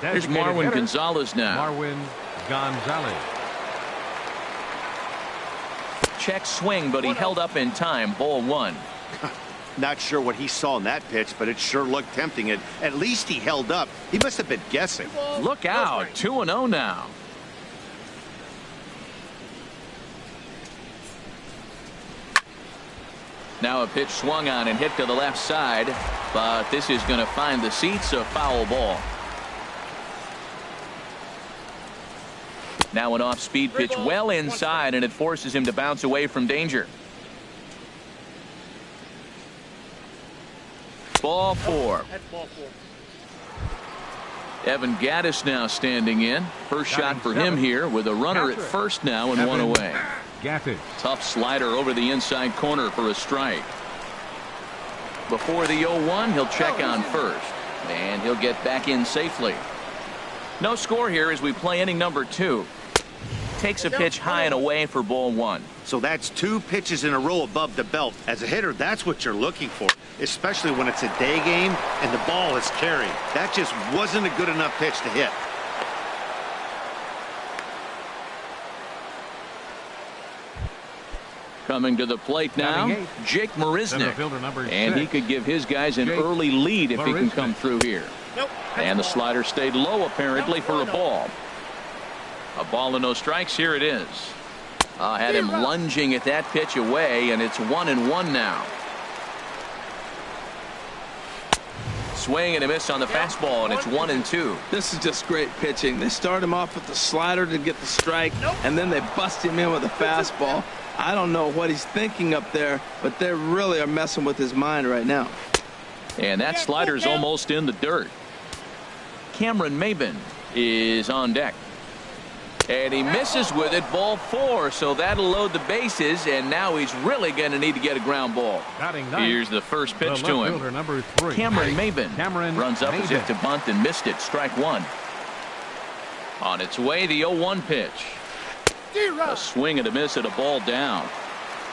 Here's Marwin Gonzalez now. Marwin Gonzalez. Check swing, but he held up in time. Ball 1. Not sure what he saw in that pitch, but it sure looked tempting. At least he held up. He must have been guessing. Look out. 2-0 now. Now a pitch swung on and hit to the left side, but this is going to find the seats. A foul ball. Now an off-speed pitch well inside, and it forces him to bounce away from danger. Ball 4. Evan Gattis now standing in. First shot for him here with a runner at first now and 1 away. Tough slider over the inside corner for a strike. Before the 0-1, he'll check on first, and he'll get back in safely. No score here as we play inning number 2. Takes a pitch high and away for ball 1. So that's 2 pitches in a row above the belt. As a hitter, that's what you're looking for, especially when it's a day game and the ball is carried. That just wasn't a good enough pitch to hit. Coming to the plate now, Jake Marisnick. And he could give his guys an early lead if he can come through here. And the slider stayed low apparently for a ball. A ball and no strikes. Here it is. Had him lunging at that pitch away, and it's 1-1 now. Swing and a miss on the fastball, and it's 1-2. This is just great pitching. They start him off with the slider to get the strike, and then they bust him in with a fastball. I don't know what he's thinking up there, but they really are messing with his mind right now. And that slider's almost in the dirt. Cameron Maybin is on deck. And he misses with it. Ball 4, so that'll load the bases, and now he's really going to need to get a ground ball. Here's the first pitch to him. Cameron Maybin runs up as if to bunt and missed it. Strike 1. On its way, the 0-1 pitch. A swing and a miss at a ball down.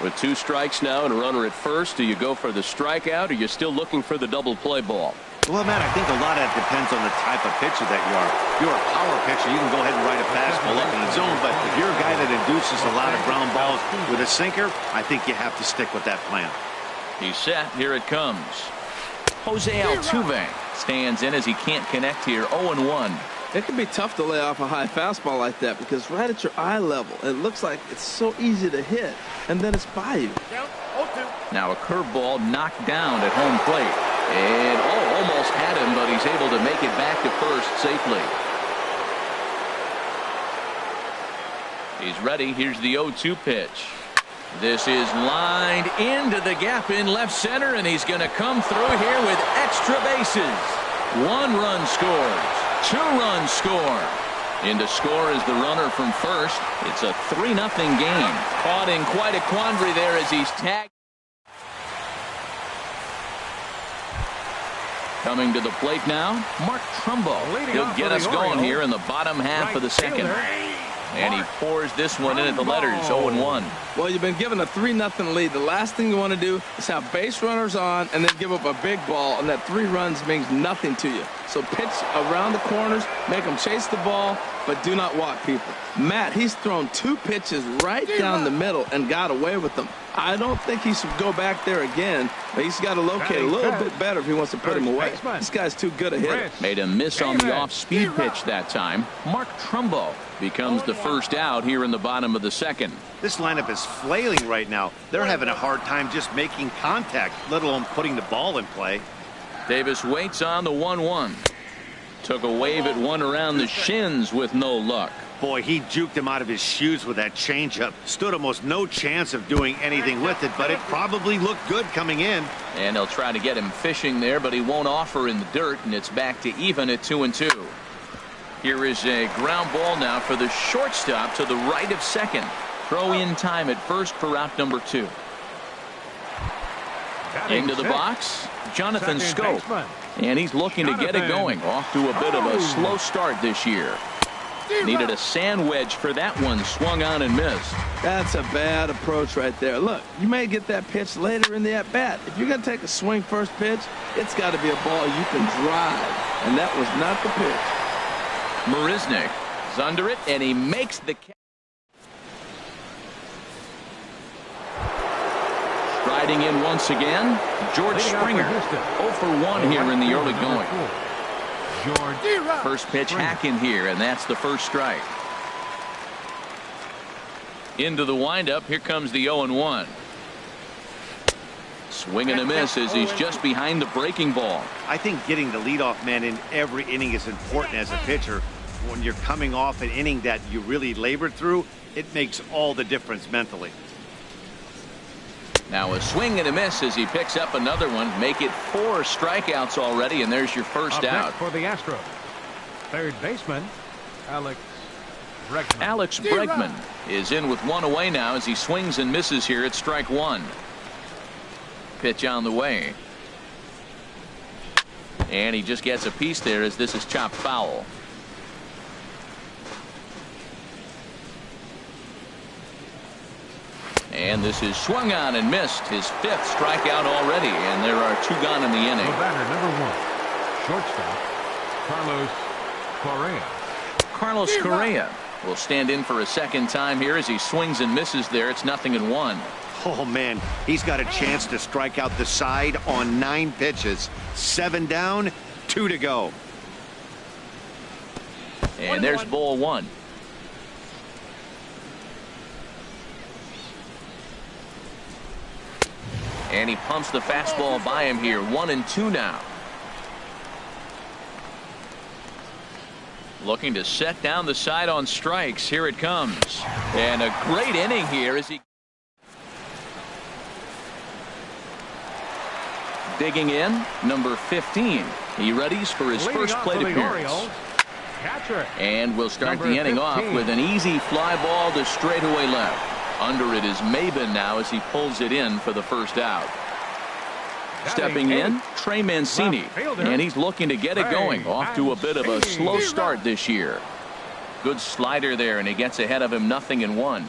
With 2 strikes now and a runner at first, do you go for the strikeout, or are you still looking for the double play ball? Well, Matt, I think a lot of that depends on the type of pitcher that you are. If you're a power pitcher, you can go ahead and ride a fastball up in the zone, but if you're a guy that induces a lot of ground balls with a sinker, I think you have to stick with that plan. He's set. Here it comes. Jose Altuve stands in as he can't connect here. 0-1. It can be tough to lay off a high fastball like that because right at your eye level, it looks like it's so easy to hit, and then it's by you. Now a curveball knocked down at home plate. And almost had him, but he's able to make it back to first safely. He's ready. Here's the 0-2 pitch. This is lined into the gap in left center, and he's going to come through here with extra bases. 1 run scores. 2 runs score. In to score is the runner from first. It's a 3-0 game. Caught in quite a quandary there as he's tagged. Coming to the plate now, Mark Trumbo. He'll get us going here in the bottom half of the second. And he pours this one in at the letters, 0-1. Well, you've been given a 3-0 lead. The last thing you want to do is have base runners on and then give up a big ball, and that 3 runs means nothing to you. So pitch around the corners, make them chase the ball, but do not walk people. Matt, he's thrown 2 pitches right down the middle and got away with them. I don't think he should go back there again, but he's got to locate a little bit better if he wants to put him away. This guy's too good a hitter. Made a miss on the off-speed pitch that time. Mark Trumbo becomes the first out here in the bottom of the second. This lineup is flailing right now. They're having a hard time just making contact, let alone putting the ball in play. Davis waits on the 1-1. Took a wave at one around the shins with no luck. Boy, he juked him out of his shoes with that changeup. Stood almost no chance of doing anything with it, but it probably looked good coming in. And they'll try to get him fishing there, but he won't offer in the dirt, and it's back to even at 2-2. Here is a ground ball now for the shortstop to the right of second. Throw in time at first for out number 2. Into the box, Jonathan Scope. And he's looking to get it going. Off to a bit of a slow start this year. Needed a sand wedge for that one. Swung on and missed. That's a bad approach right there. Look, you may get that pitch later in the at-bat. If you're going to take a swing first pitch, it's got to be a ball you can drive. And that was not the pitch. Marisnik is under it, and he makes the catch. Striding in once again, George Springer. 0 for 1 here in the early going. First pitch hacking here, and that's the first strike. Into the windup, here comes the 0-1. Swing and a miss as he's just behind the breaking ball. I think getting the leadoff man in every inning is important as a pitcher. When you're coming off an inning that you really labored through, it makes all the difference mentally. Now a swing and a miss as he picks up another one. Make it 4 strikeouts already, and there's your first out. For the Astros, third baseman, Alex Bregman. Alex Bregman is in with 1 away now as he swings and misses here at strike 1. Pitch on the way. And he just gets a piece there as this is chopped foul. And this is swung on and missed. His 5th strikeout already, and there are 2 gone in the inning. The batter, number 1, shortstop, Carlos Correa. Carlos Correa will stand in for a second time here as he swings and misses there. It's 0-1. Oh, man, he's got a chance to strike out the side on 9 pitches. 7 down, 2 to go. And there's ball 1. And he pumps the fastball by him here. 1-2 now. Looking to set down the side on strikes. Here it comes. And a great inning here as he digging in, number 15. He readies for his first plate appearance. And we'll start the inning off with an easy fly ball to straightaway left. Under it is Maben now as he pulls it in for the first out. Stepping in, Trey Mancini, and he's looking to get it going. Off to a bit of a slow start this year. Good slider there, and he gets ahead of him 0-1.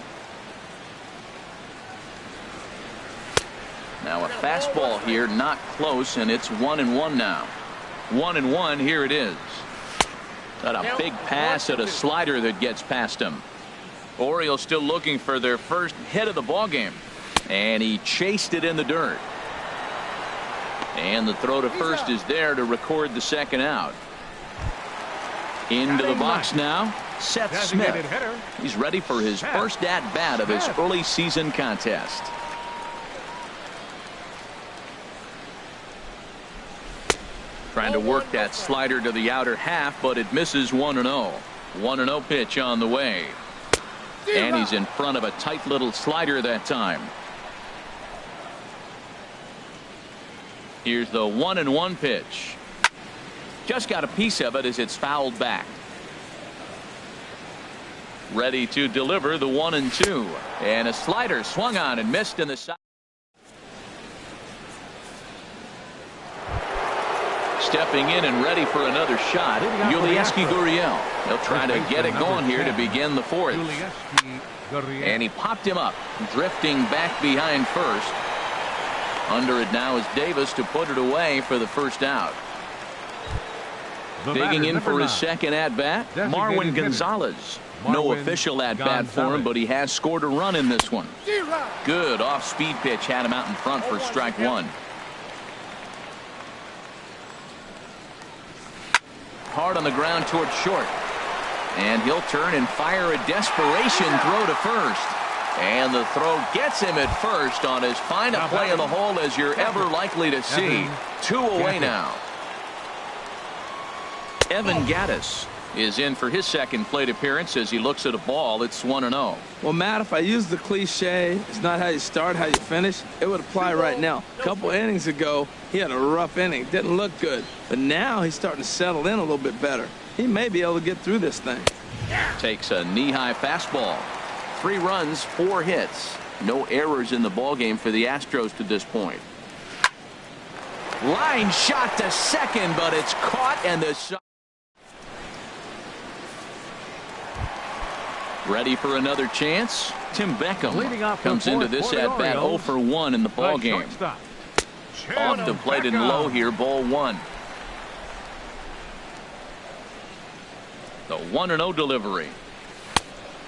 Now a fastball here, not close, and it's 1-1 now. 1-1, here it is. Got a big pass at a slider that gets past him. Orioles still looking for their first hit of the ball game, and he chased it in the dirt. And the throw to first is there to record the second out. Into the box now, Seth Smith. He's ready for his first at-bat of his early season contest. Trying to work that slider to the outer half, but it misses. 1-0. 1-0 pitch on the way. And he's in front of a tight little slider that time. Here's the 1-1 pitch. Just got a piece of it as it's fouled back. Ready to deliver the 1-2. And a slider swung on and missed in the side. Stepping in and ready for another shot, Yulieski Gurriel. He'll try to get it going here to begin the fourth. And he popped him up, drifting back behind first. Under it now is Davis to put it away for the first out. Digging in for his second at-bat, Marwin Gonzalez. No official at-bat for him, but he has scored a run in this one. Good off-speed pitch had him out in front for strike one. Hard on the ground towards short. And he'll turn and fire a desperation throw to first. And the throw gets him at first on as fine a play in the hole as you're ever likely to see. 2 away now. Evan Gattis is in for his second plate appearance as he looks at a ball. It's 1-0. Well, Matt, if I use the cliche, it's not how you start, how you finish, it would apply right now. A couple innings ago, he had a rough inning. Didn't look good. But now he's starting to settle in a little bit better. He may be able to get through this thing. Takes a knee-high fastball. 3 runs, 4 hits. No errors in the ballgame for the Astros to this point. Line shot to second, but it's caught, and the shot. Ready for another chance. Tim Beckham comes into this at bat 0 for 1 in the ball game. Off the plate and low here, ball 1. The 1-0 delivery.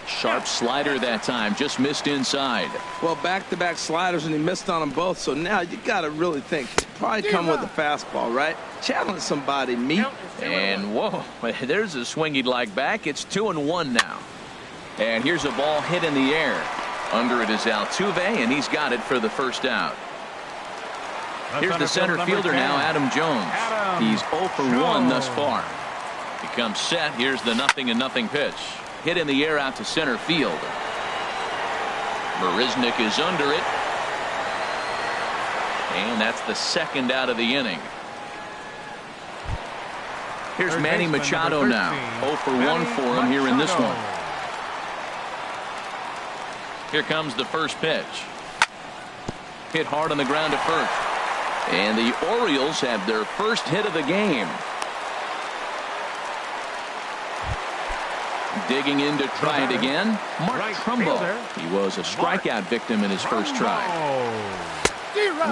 Sharp slider that time, just missed inside. Well, back-to-back sliders, and he missed on them both. So now you got to really think he's probably come with a fastball, right? Challenge somebody, meet. And whoa, there's a swing he'd like back. It's 2-1 now. And here's a ball hit in the air. Under it is Altuve, and he's got it for the first out. Here's the center fielder now, Adam Jones. He's 0 for 1 thus far. He comes set. Here's the 0-0 pitch. Hit in the air out to center field. Marisnick is under it. And that's the second out of the inning. Here's Manny Machado now. 0 for 1 for him here in this one. Here comes the first pitch. Hit hard on the ground to first. And the Orioles have their first hit of the game. Digging in to try it again. Mark Trumbo. He was a strikeout victim in his first try.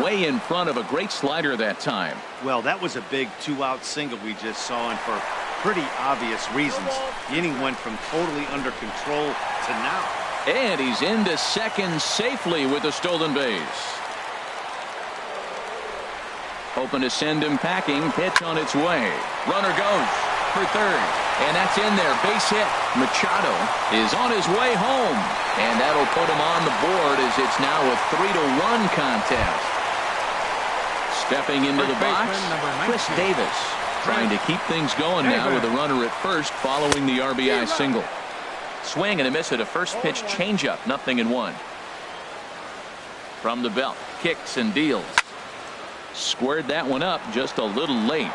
Way in front of a great slider that time. Well, that was a big 2-out single we just saw, and for pretty obvious reasons. The inning went from totally under control to now. And he's into second safely with a stolen base. Hoping to send him packing. Pitch on its way. Runner goes for third. And that's in there. Base hit. Machado is on his way home. And that'll put him on the board as it's now a 3-1 contest. Stepping into the box, Chris Davis. Trying to keep things going now with a runner at first following the RBI single. Swing and a miss at a first pitch changeup. 0-1. From the belt. Kicks and deals. Squared that one up just a little late.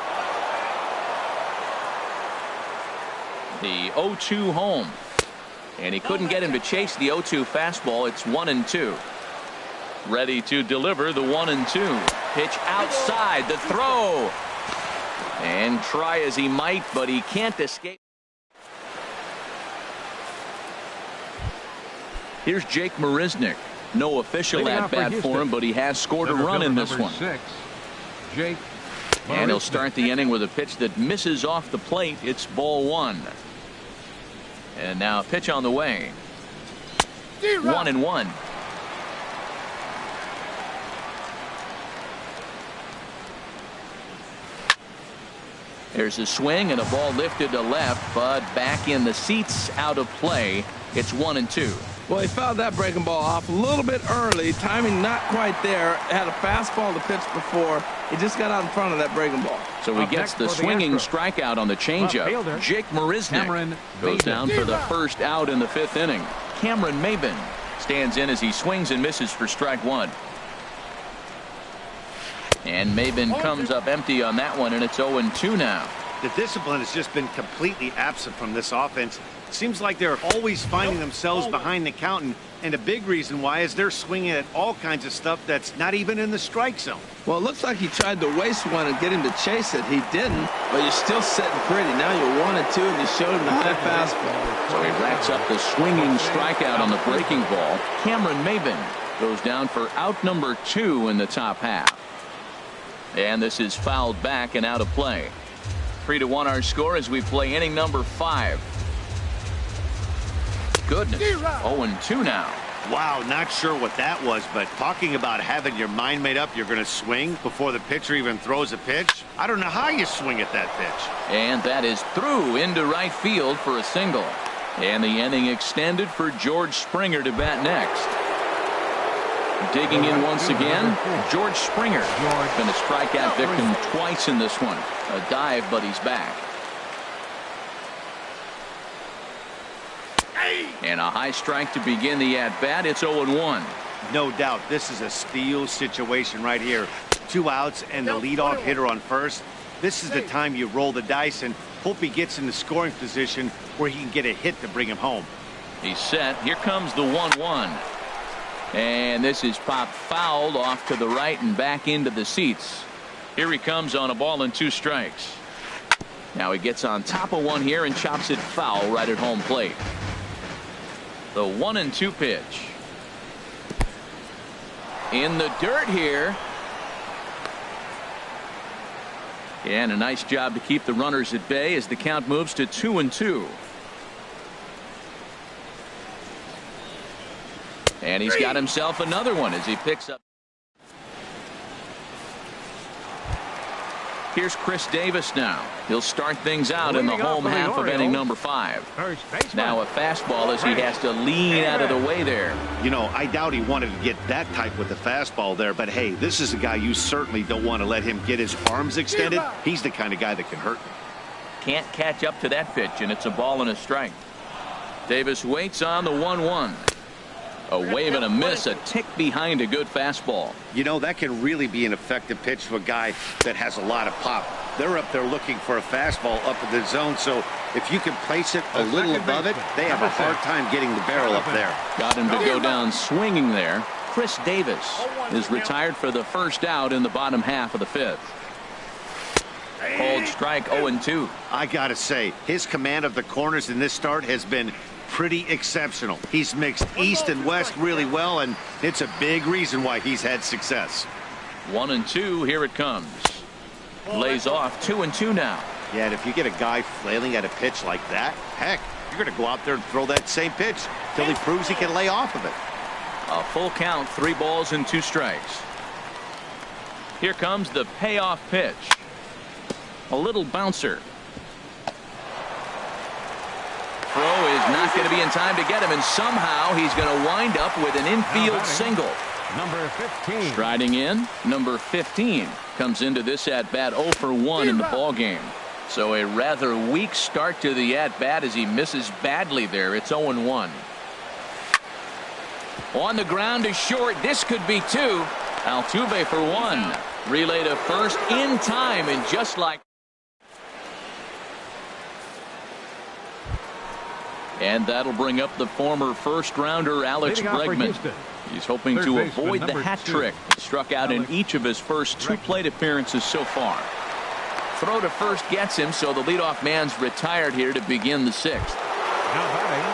The 0-2 home. And he couldn't get him to chase the 0-2 fastball. It's 1-2. Ready to deliver the 1-2. Pitch outside. The throw. And try as he might, but he can't escape. Here's Jake Marisnick. No official at-bat for him, but he has scored a run in this one. And he'll start the inning with a pitch that misses off the plate. It's ball 1. And now a pitch on the way. 1-1. There's a swing and a ball lifted to left, but back in the seats, out of play. It's 1-2. Well, he fouled that breaking ball off a little bit early. Timing not quite there. Had a fastball to pitch before. He just got out in front of that breaking ball. So he gets the swinging strikeout on the changeup. Jake Marisnick goes down for the first out in the 5th inning. Cameron Maben stands in as he swings and misses for strike one. And Maben comes up empty on that one, and it's 0-2 now. The discipline has just been completely absent from this offense. It seems like they're always finding themselves behind the count, and a big reason why is they're swinging at all kinds of stuff that's not even in the strike zone. Well, it looks like he tried to waste one and get him to chase it. He didn't, but you're still sitting pretty. Now you're 1-2, and you showed him the high fastball. So he racks up the swinging strikeout on the breaking ball. Cameron Maben goes down for out number 2 in the top half. And this is fouled back and out of play. 3-1 our score as we play inning number 5. Goodness, 0-2 now. Wow, not sure what that was, but talking about having your mind made up, you're going to swing before the pitcher even throws a pitch. I don't know how you swing at that pitch. And that is through into right field for a single. And the inning extended for George Springer to bat next. Digging in once again, George Springer. Been a strikeout victim twice in this one. A dive, but he's back. And a high strike to begin the at-bat. It's 0-1. No doubt, this is a steal situation right here. 2 outs and the leadoff hitter on first. This is the time you roll the dice and hope he gets in the scoring position where he can get a hit to bring him home. He's set. Here comes the 1-1. And this is popped fouled off to the right and back into the seats. Here he comes on a ball and 2 strikes. Now he gets on top of one here and chops it foul right at home plate. The 1-2 pitch. In the dirt here. And a nice job to keep the runners at bay as the count moves to 2-2. And he's got himself another one as he picks up. Here's Chris Davis now. He'll start things out in the home half of inning number 5. Now a fastball as he has to lean out of the way there. You know, I doubt he wanted to get that tight with the fastball there, but hey, this is a guy you certainly don't want to let him get his arms extended. He's the kind of guy that can hurt you. Can't catch up to that pitch, and it's a ball and a strike. Davis waits on the 1-1. A wave and a miss, a tick behind a good fastball. You know, that can really be an effective pitch to a guy that has a lot of pop. They're up there looking for a fastball up in the zone, so if you can place it a little above it, they have a hard time getting the barrel up there. Got him to go down swinging there. Chris Davis is retired for the first out in the bottom half of the 5th. Called strike 0-2. I gotta say, his command of the corners in this start has been pretty exceptional. He's mixed east and west really well, and it's a big reason why he's had success. 1-2, here it comes. Lays off 2-2 now. Yeah, and if you get a guy flailing at a pitch like that, heck, you're going to go out there and throw that same pitch till he proves he can lay off of it. A full count, 3 balls and 2 strikes. Here comes the payoff pitch. A little bouncer. Throw is not going to be in time to get him, and somehow he's going to wind up with an infield single. Number 15. Striding in, number 15 comes into this at-bat 0 for 1 in the ball game. So a rather weak start to the at-bat as he misses badly there. It's 0-1. On the ground to short. This could be 2. Altuve for 1. Relay to first in time, and just like. And that'll bring up the former first-rounder Alex Bregman. He's hoping to avoid the hat trick. He struck out in each of his first 2 plate appearances so far. Throw to first gets him, so the leadoff man's retired here to begin the 6th.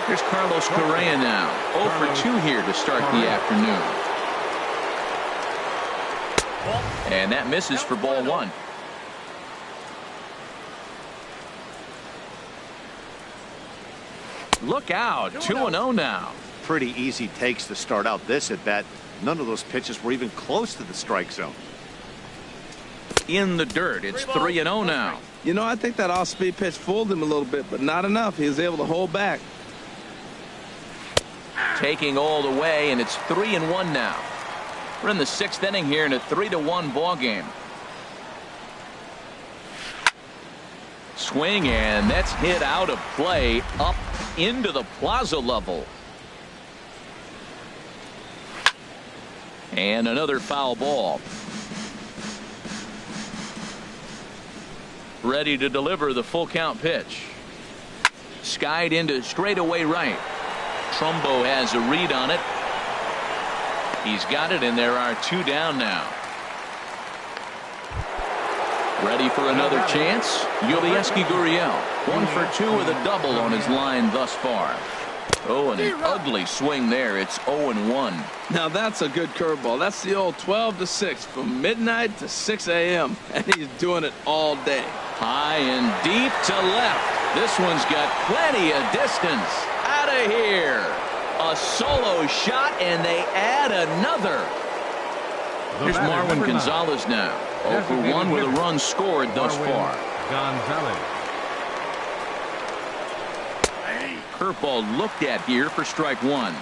Here's Carlos Correa now. 0 for 2 here to start the afternoon. And that misses for ball 1. Look out, 2-0 now. Pretty easy takes to start out this at bat. None of those pitches were even close to the strike zone. In the dirt, it's 3-0 now. You know, I think that off-speed pitch fooled him a little bit, but not enough. He was able to hold back. Taking all the way, and it's 3-1 now. We're in the 6th inning here in a 3-1 ball game. Swing, and that's hit out of play up into the plaza level. And another foul ball. Ready to deliver the full count pitch. Skied into straightaway right. Trumbo has a read on it. He's got it, and there are 2 down now. Ready for another chance. Yulieski Gurriel, 1 for 2 with a double on his line thus far. Oh, and an ugly swing there. It's 0-1. Now that's a good curveball. That's the old 12 to 6 from midnight to 6 a.m. and he's doing it all day. High and deep to left. This one's got plenty of distance. Out of here. A solo shot, and they add another. Here's Marwin Gonzalez now. 0 for 1 with a run scored thus far. Gonzalez. Curveball looked at here for strike 1.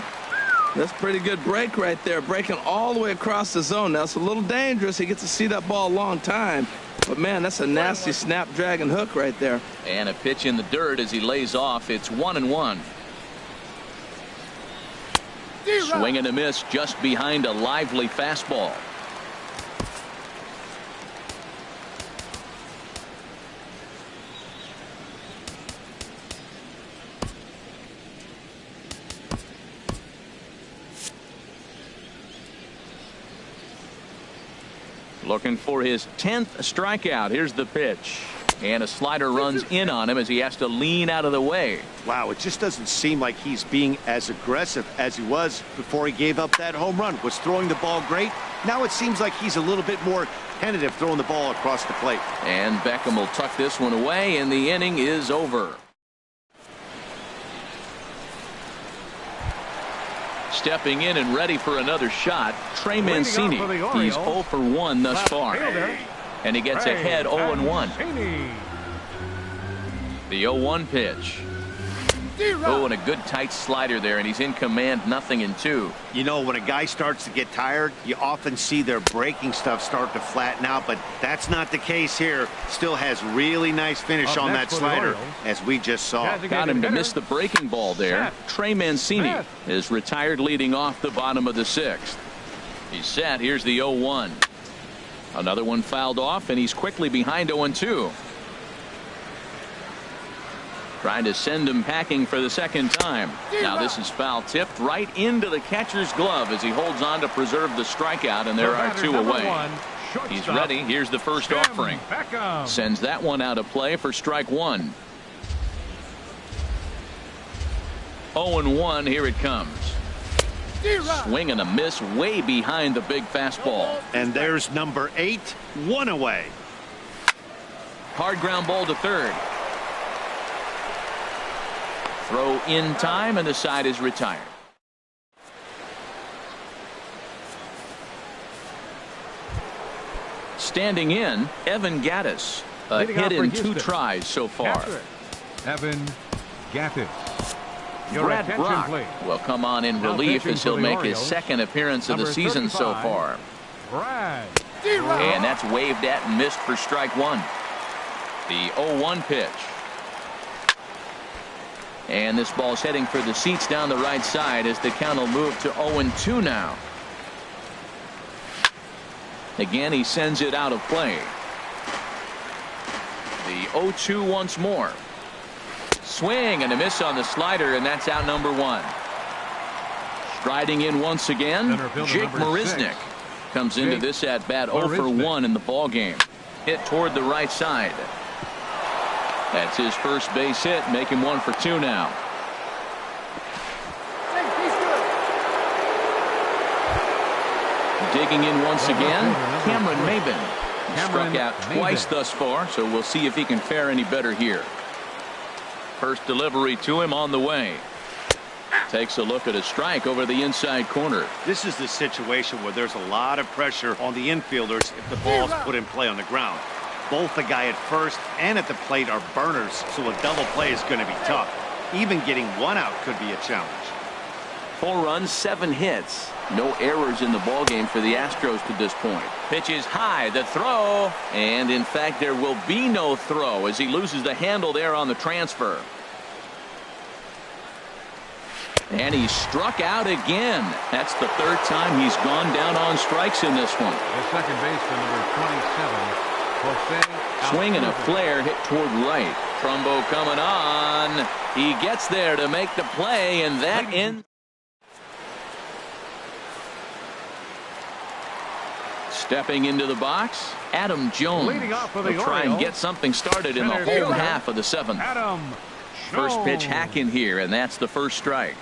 That's a pretty good break right there, breaking all the way across the zone. Now it's a little dangerous. He gets to see that ball a long time, but man, that's a nasty snapdragon hook right there. And a pitch in the dirt as he lays off. It's 1-1. Swing and a miss just behind a lively fastball. Looking for his 10th strikeout. Here's the pitch. And a slider runs in on him as he has to lean out of the way. Wow, it just doesn't seem like he's being as aggressive as he was before he gave up that home run. Was throwing the ball great. Now it seems like he's a little bit more tentative throwing the ball across the plate. And Beckham will tuck this one away, and the inning is over. Stepping in and ready for another shot, Trey Mancini. He's 0 for 1 thus far. And he gets ahead 0-1. The 0-1 pitch. Oh, and a good tight slider there, and he's in command, 0-2. You know, when a guy starts to get tired, you often see their breaking stuff start to flatten out, but that's not the case here. Still has really nice finish on that slider, as we just saw. Got him to miss the breaking ball there. Trey Mancini is retired leading off the bottom of the 6th. He's set. Here's the 0-1. Another one fouled off, and he's quickly behind 0-2. Trying to send him packing for the second time. Now this is foul tipped right into the catcher's glove as he holds on to preserve the strikeout, and there are 2 away. He's ready. Here's the first offering. Sends that one out of play for strike 1. 0-1. Here it comes. Swing and a miss way behind the big fastball. And there's number 8. 1 away. Hard ground ball to third. Throw in time, and the side is retired. Standing in, Evan Gattis. A hit in 2 tries so far. Evan Gattis. Brad Brock will come on in relief as he'll make his 2nd appearance of the season so far. And that's waved at and missed for strike 1. The 0-1 pitch. And this ball's heading for the seats down the right side as the count will move to 0-2 now. Again, he sends it out of play. The 0-2 once more. Swing and a miss on the slider, and that's out number 1. Striding in once again, Jake Marisnick comes into this at bat 0 for 1 in the ball game. Hit toward the right side. That's his first base hit, make him 1 for 2 now. Digging in once again, Cameron Maben. Struck out twice thus far, so we'll see if he can fare any better here. First delivery to him on the way. Takes a look at a strike over the inside corner. This is the situation where there's a lot of pressure on the infielders if the ball's put in play on the ground. Both the guy at first and at the plate are burners, so a double play is going to be tough. Even getting 1 out could be a challenge. 4 runs, 7 hits. No errors in the ballgame for the Astros to this point. Pitch is high, the throw, and in fact there will be no throw as he loses the handle there on the transfer. And he struck out again. That's the third time he's gone down on strikes in this one. The second baseman, number 27, Jose. Swing and a flare hit toward right. Trumbo coming on. He gets there to make the play, and that ends. Stepping into the box, Adam Jones. Leading off for the He'll try and Orioles, get something started in the center home fielder, half of the seventh. Adam First pitch Jones. hack in here, and that's the first strike.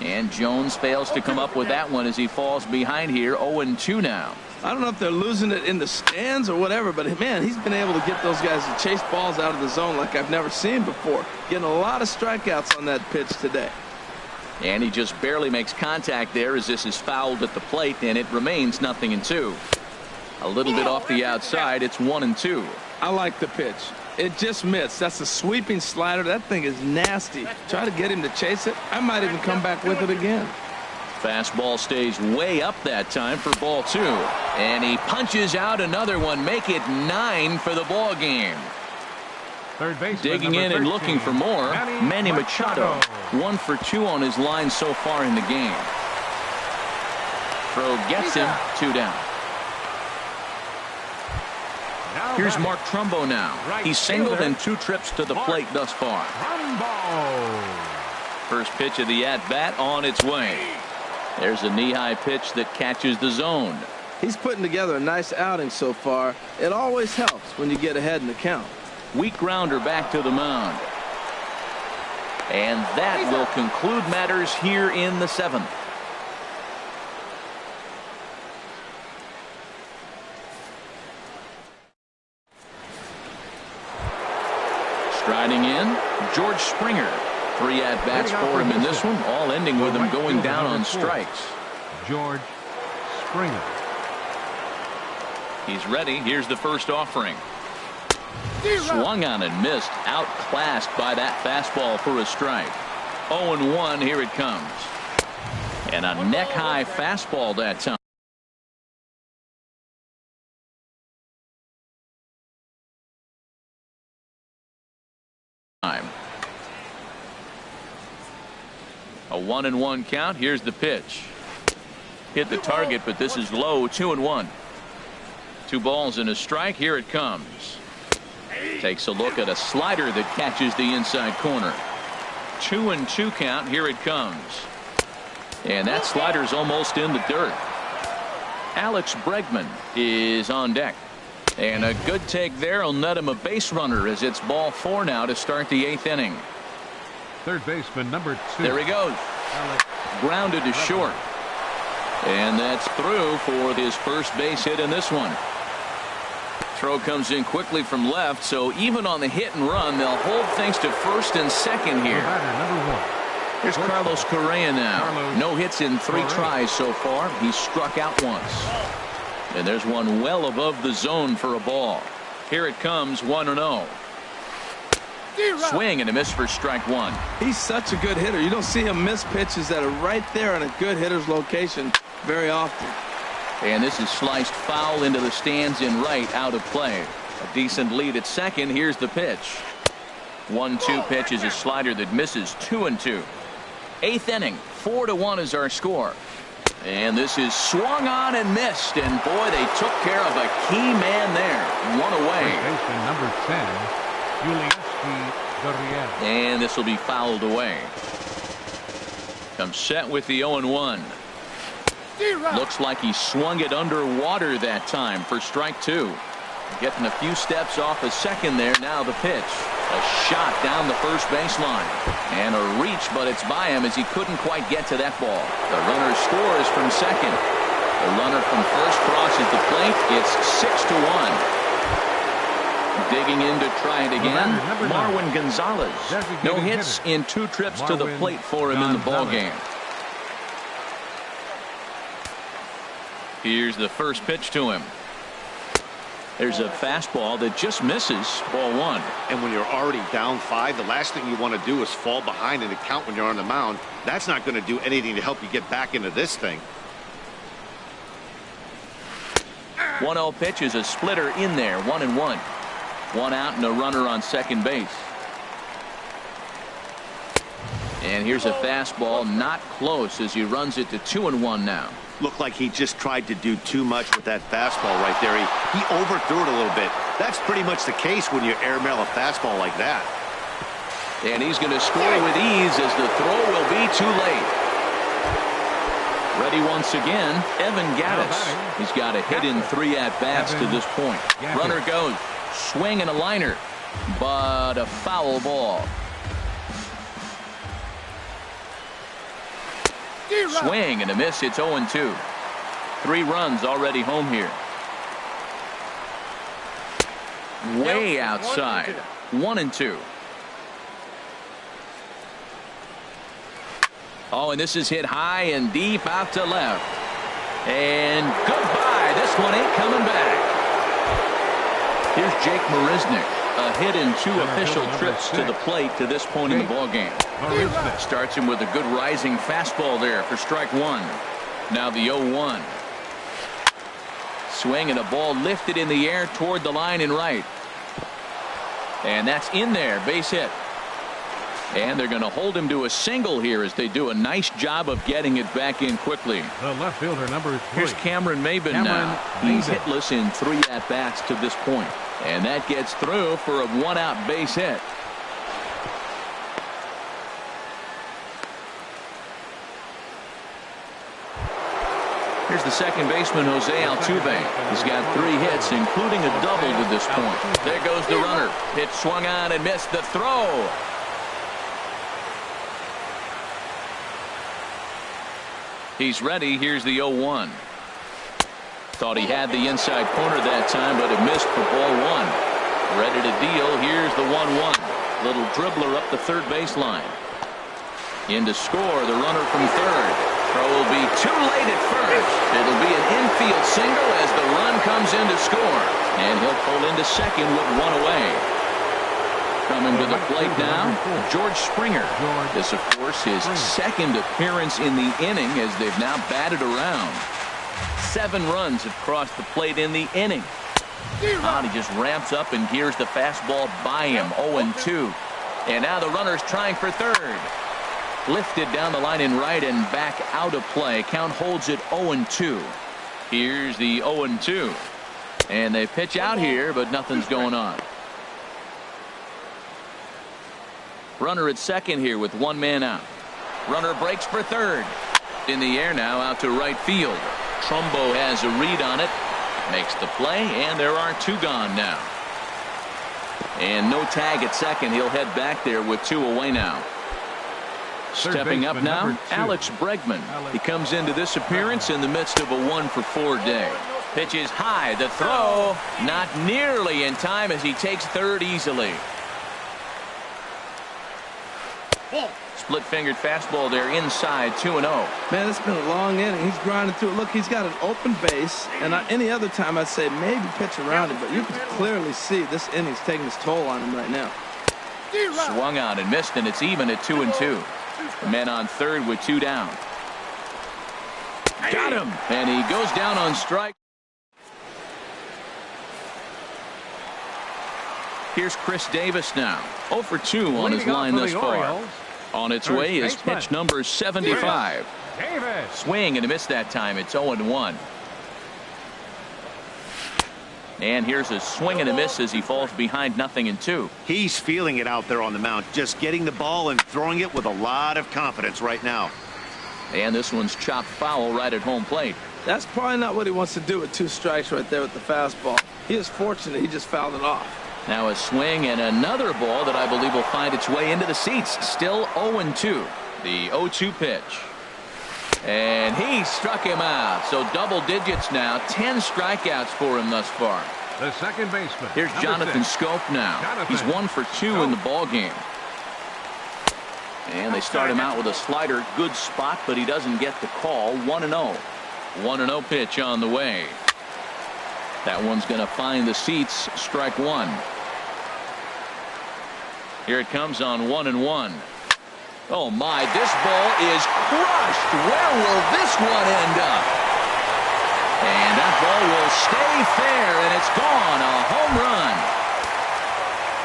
And Jones fails to come up with that one as he falls behind here. 0-2 now. I don't know if they're losing it in the stands or whatever, but man, he's been able to get those guys to chase balls out of the zone like I've never seen before. Getting a lot of strikeouts on that pitch today. And he just barely makes contact there as this is fouled at the plate, and it remains 0-2. A little bit off the outside. It's 1-2. I like the pitch. It just missed. That's a sweeping slider. That thing is nasty. Try to get him to chase it. I might even come back with it again. Fastball stays way up that time for ball 2. And he punches out another one. Make it 9 for the ball game. Third baseman, Digging in and looking for more. Manny Machado. 1 for 2 on his line so far in the game. Throw gets him. 2 down. Now Here's batting. Mark Trumbo now. Right He's singled fielder, in 2 trips to the Mark plate thus far. Trumbo. First pitch of the at-bat on its way. There's a knee-high pitch that catches the zone. He's putting together a nice outing so far. It always helps when you get ahead in the count. Weak grounder back to the mound. And that will conclude matters here in the 7th. Striding in, George Springer. 3 at-bats for him in this one, all ending with him going down on strikes. George Springer. He's ready. Here's the first offering. Swung on and missed. Outclassed by that fastball for a strike. 0-1. Here it comes. And a neck-high fastball that time. A 1-1 count. Here's the pitch. Hit the target, but this is low. 2-1. 2 balls and a strike. Here it comes. Takes a look at a slider that catches the inside corner. 2-2 count. Here it comes. And that slider's almost in the dirt. Alex Bregman is on deck. And a good take there will net him a base runner as it's ball 4 now to start the 8th inning. Third baseman, number 2. There he goes. Grounded to short. And that's through for his first base hit in this one. Throw comes in quickly from left, so even on the hit and run, they'll hold things to first and second here. Number 1. Here's Carlos Correa now. Carlos No hits in 3 tries so far. He's struck out once. And there's one well above the zone for a ball. Here it comes, 1-0. Swing and a miss for strike 1. He's such a good hitter. You don't see him miss pitches that are right there in a good hitter's location very often. And this is sliced foul into the stands in right, out of play. A decent lead at second. Here's the pitch. 1-2 pitch is a slider that misses. 2-2. 8th inning. 4-1 is our score. And this is swung on and missed. And boy, they took care of a key man there. 1 away. Third baseman, number 10, Yulieski Gurriel. And this will be fouled away. Comes set with the 0-1. Looks like he swung it underwater that time for strike 2. Getting a few steps off a second there. Now the pitch. A shot down the first baseline. And a reach, but it's by him as he couldn't quite get to that ball. The runner scores from second. The runner from first crosses the plate. It's 6-1. Digging in to try it again. Marwin Gonzalez. No hits in 2 trips to the plate for him in the ball game. Here's the first pitch to him. There's a fastball that just misses. Ball 1. And when you're already down 5, the last thing you want to do is fall behind in the count when you're on the mound. That's not going to do anything to help you get back into this thing. 1-0 pitch is a splitter in there. 1-1. 1 out and a runner on second base. And here's a fastball not close as he runs it to 2-1 now. Looked like he just tried to do too much with that fastball right there. He overthrew it a little bit. That's pretty much the case when you airmail a fastball like that. And he's going to score with ease as the throw will be too late. Ready once again, Evan Gattis. He's got a hit in 3 at-bats to this point. Runner goes. Swing and a liner. But a foul ball. Swing and a miss. It's 0-2. 3 runs already home here. Way outside. 1-2. Oh, and this is hit high and deep out to left. And goodbye. This one ain't coming back. Here's Jake Marisnick. A hit in 2 official trips to the plate to this point in the ballgame. Starts him with a good rising fastball there for strike 1. Now the 0-1. Swing and a ball lifted in the air toward the line and right. And that's in there. Base hit. And they're going to hold him to a single here as they do a nice job of getting it back in quickly. The left fielder, number 3. Here's Cameron Maybin now. He's hitless in 3 at-bats to this point. And that gets through for a 1-out base hit. Here's the second baseman, Jose Altuve. He's got 3 hits, including a double to this point. There goes the runner. Pitch swung on and missed. The throw. He's ready. Here's the 0-1. Thought he had the inside corner that time, but it missed for ball 1. Ready to deal. Here's the 1-1. Little dribbler up the third baseline. In to score, the runner from third. Throw will be too late at first. It'll be an infield single as the run comes in to score. And he'll pull into second with 1 away. Coming to the plate now, George Springer. This, of course, his second appearance in the inning as they've now batted around. 7 runs have crossed the plate in the inning. He just ramps up and gears the fastball by him. 0-2. And now the runner's trying for third. Lifted down the line in right and back out of play. Count holds it 0-2. Here's the 0-2. And they pitch out here, but nothing's going on. Runner at second here with 1 man out. Runner breaks for third. In the air now out to right field. Trumbo has a read on it. Makes the play, and there are 2 gone now. And no tag at second. He'll head back there with 2 away now. Stepping up now, Alex Bregman. He comes into this appearance in the midst of a 1-for-4 day. Pitches high. The throw not nearly in time as he takes third easily. Split-fingered fastball there inside. 2-0. Man, it's been a long inning. He's grinding through it. Look, he's got an open base. And any other time I'd say maybe pitch around him. But you can clearly see this inning's taking its toll on him right now. Swung on and missed, and it's even at 2-2. The man on third with 2 down. Got him. And he goes down on strike. Here's Chris Davis now. 0-for-2 on his line thus far. On its way is pitch number 75. Swing and a miss that time. It's 0-1. And here's a swing and a miss as he falls behind 0-2. He's feeling it out there on the mound, just getting the ball and throwing it with a lot of confidence right now. And this one's chopped foul right at home plate. That's probably not what he wants to do with 2 strikes right there with the fastball. He is fortunate he just fouled it off. Now a swing and another ball that I believe will find its way into the seats. Still 0-2. The 0-2 pitch. And he struck him out. So double digits now. 10 strikeouts for him thus far. The second baseman. Here's Jonathan Schoop now. He's 1-for-2 in the ball game. And they start him out with a slider. Good spot, but he doesn't get the call. 1-0. 1-0 pitch on the way. That one's going to find the seats. Strike 1. Here it comes on 1-1. Oh my, this ball is crushed. Where will this one end up? And that ball will stay fair, and it's gone. A home run.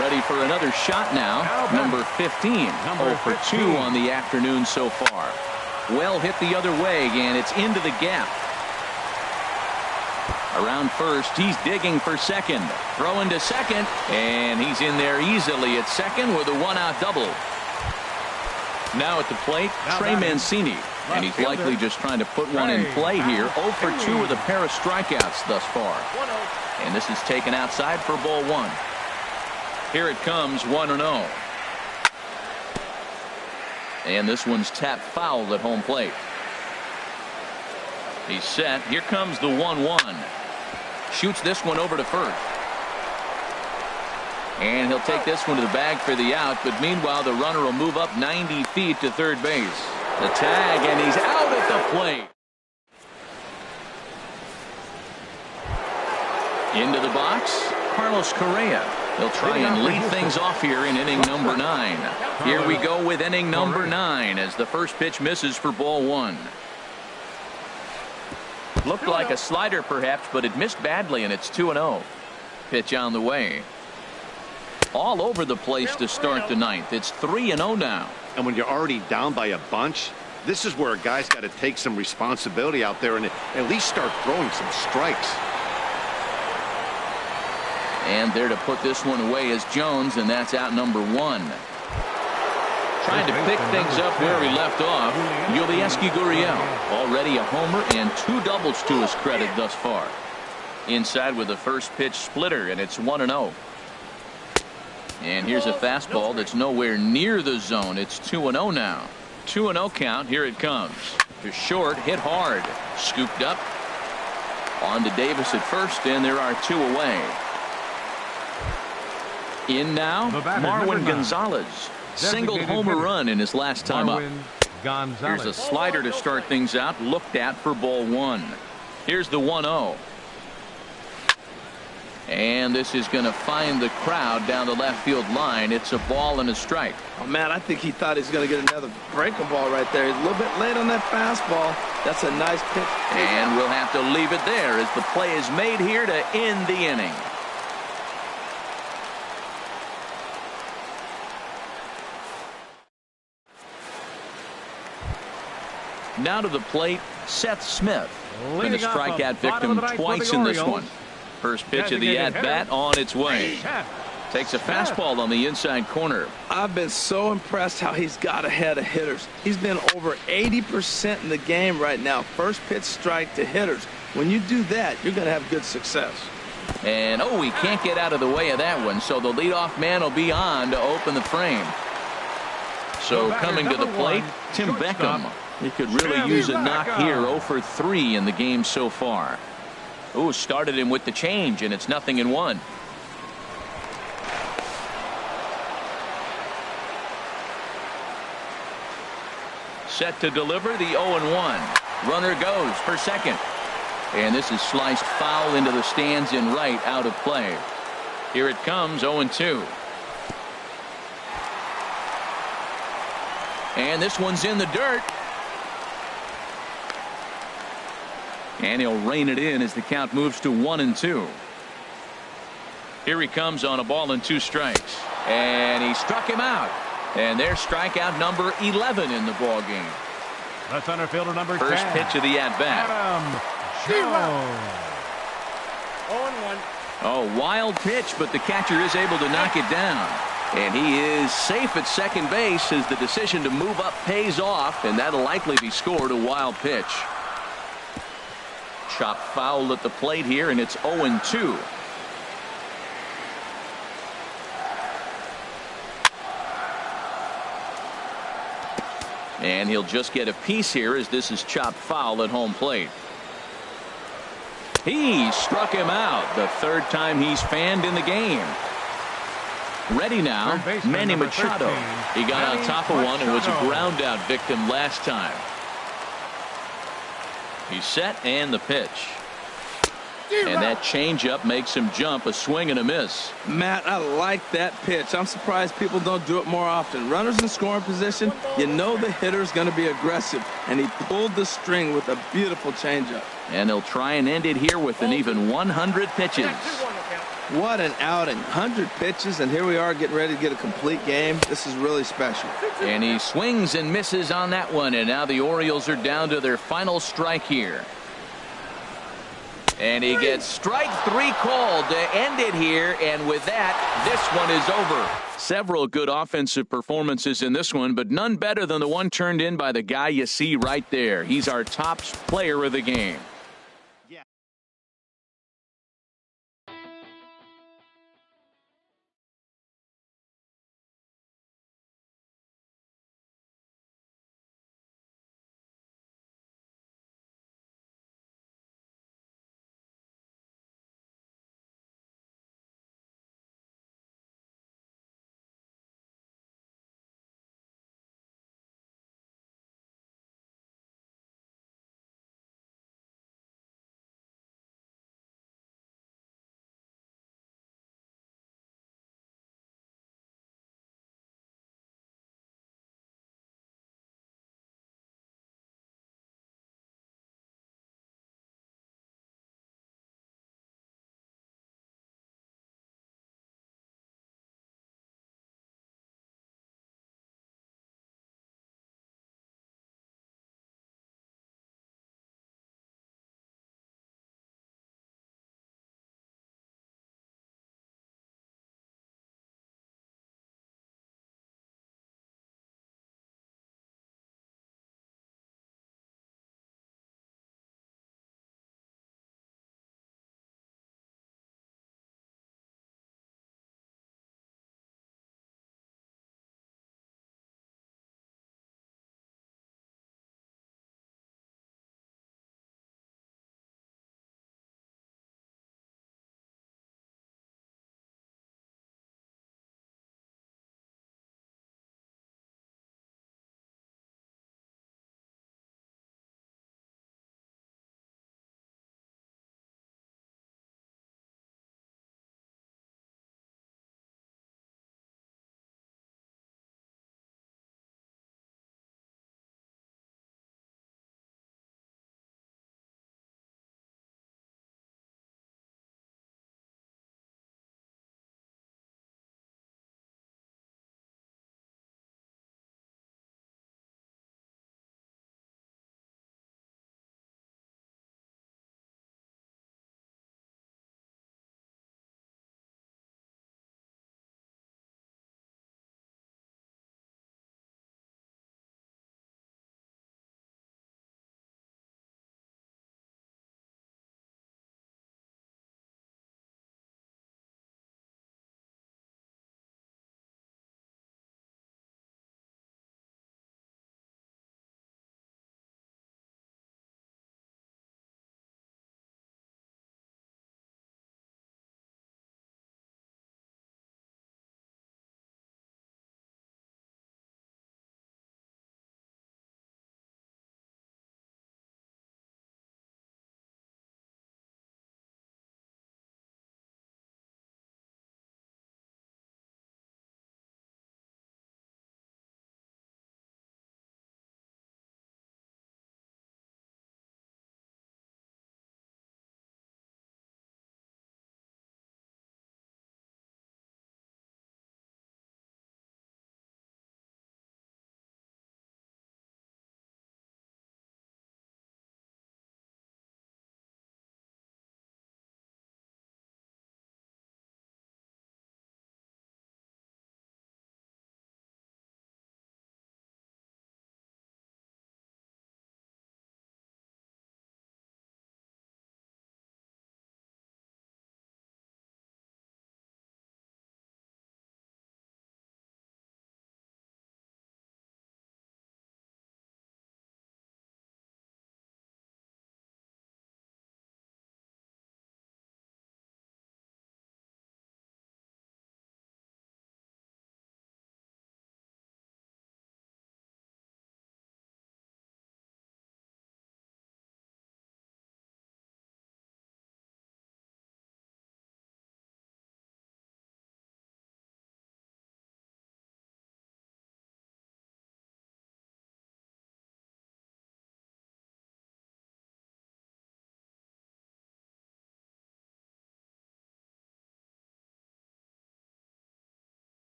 Ready for another shot now. Number 15. 0 for 2 on the afternoon so far. Well hit the other way, and it's into the gap. Around first, he's digging for second. Throwing to second, and he's in there easily at second with a one-out double. Now at the plate, Trey Mancini. And he's likely just trying to put one in play here. 0 for 2 with a pair of strikeouts thus far. And this is taken outside for ball 1. Here it comes, 1-0. And this one's tapped foul at home plate. He's set. Here comes the 1-1. Shoots this one over to first. And he'll take this one to the bag for the out. But meanwhile, the runner will move up 90 feet to third base. The tag, and he's out at the plate. Into the box, Carlos Correa. He'll try and lead things off here in inning number 9. Here we go with inning number 9 as the first pitch misses for ball 1. Looked like a slider perhaps, but it missed badly, and it's 2-0. Pitch on the way. All over the place to start the 9th. It's 3-0 now. And when you're already down by a bunch, this is where a guy's got to take some responsibility out there and at least start throwing some strikes. And there to put this one away is Jones, and that's out number 1. Trying to pick things up where he left off, Yulieski Gurriel. Already a homer and 2 doubles to his credit thus far. Inside with the first pitch splitter, and it's 1-0. And here's a fastball that's nowhere near the zone. It's 2-0 now. 2-0 count. Here it comes. To short, hit hard. Scooped up. On to Davis at first, and there are 2 away. In now, Marwin Gonzalez. Singled homer run in his last time up. Here's a slider to start things out. Looked at for ball 1. Here's the 1-0. And this is going to find the crowd down the left field line. It's a ball and a strike. Oh, man, I think he thought he was going to get another breaking ball right there. He's a little bit late on that fastball. That's a nice pitch. And we'll have to leave it there as the play is made here to end the inning. Now to the plate, Seth Smith. Been a strikeout victim twice in this one. First pitch of the at-bat on its way. Takes a fastball on the inside corner. I've been so impressed how he's got ahead of hitters. He's been over 80% in the game right now. First pitch strike to hitters. When you do that, you're going to have good success. And, oh, he can't get out of the way of that one, so the leadoff man will be on to open the frame. So coming to the plate, Tim Beckham. He could really use a knock here. 0 for 3 in the game so far. Ooh, started him with the change, and it's 0-1. Set to deliver the 0-1. Runner goes for second. And this is sliced foul into the stands in right, out of play. Here it comes, 0-2. And this one's in the dirt. And he'll rein it in as the count moves to 1-2. Here he comes on a ball and 2 strikes. And he struck him out. And there's strikeout number 11 in the ball game. That's center fielder number 10. First pitch of the at-bat. 0-1. Oh, wild pitch, but the catcher is able to knock it down. And he is safe at second base as the decision to move up pays off, and that'll likely be scored a wild pitch. Chop foul at the plate here, and it's 0-2. And he'll just get a piece here as this is chopped foul at home plate. He struck him out the 3rd time he's fanned in the game. Ready now, Manny Machado. He got on top of one and was a ground out victim last time. He's set and the pitch. And that changeup makes him jump, a swing and a miss. Matt, I like that pitch. I'm surprised people don't do it more often. Runners in scoring position, you know the hitter's going to be aggressive, and he pulled the string with a beautiful changeup. And they'll try and end it here with an even 100 pitches. What an outing. 100 pitches, and here we are getting ready to get a complete game. This is really special. And he swings and misses on that one, and now the Orioles are down to their final strike here. And he gets strike 3 called to end it here, and with that, this one is over. Several good offensive performances in this one, but none better than the one turned in by the guy you see right there. He's our top player of the game.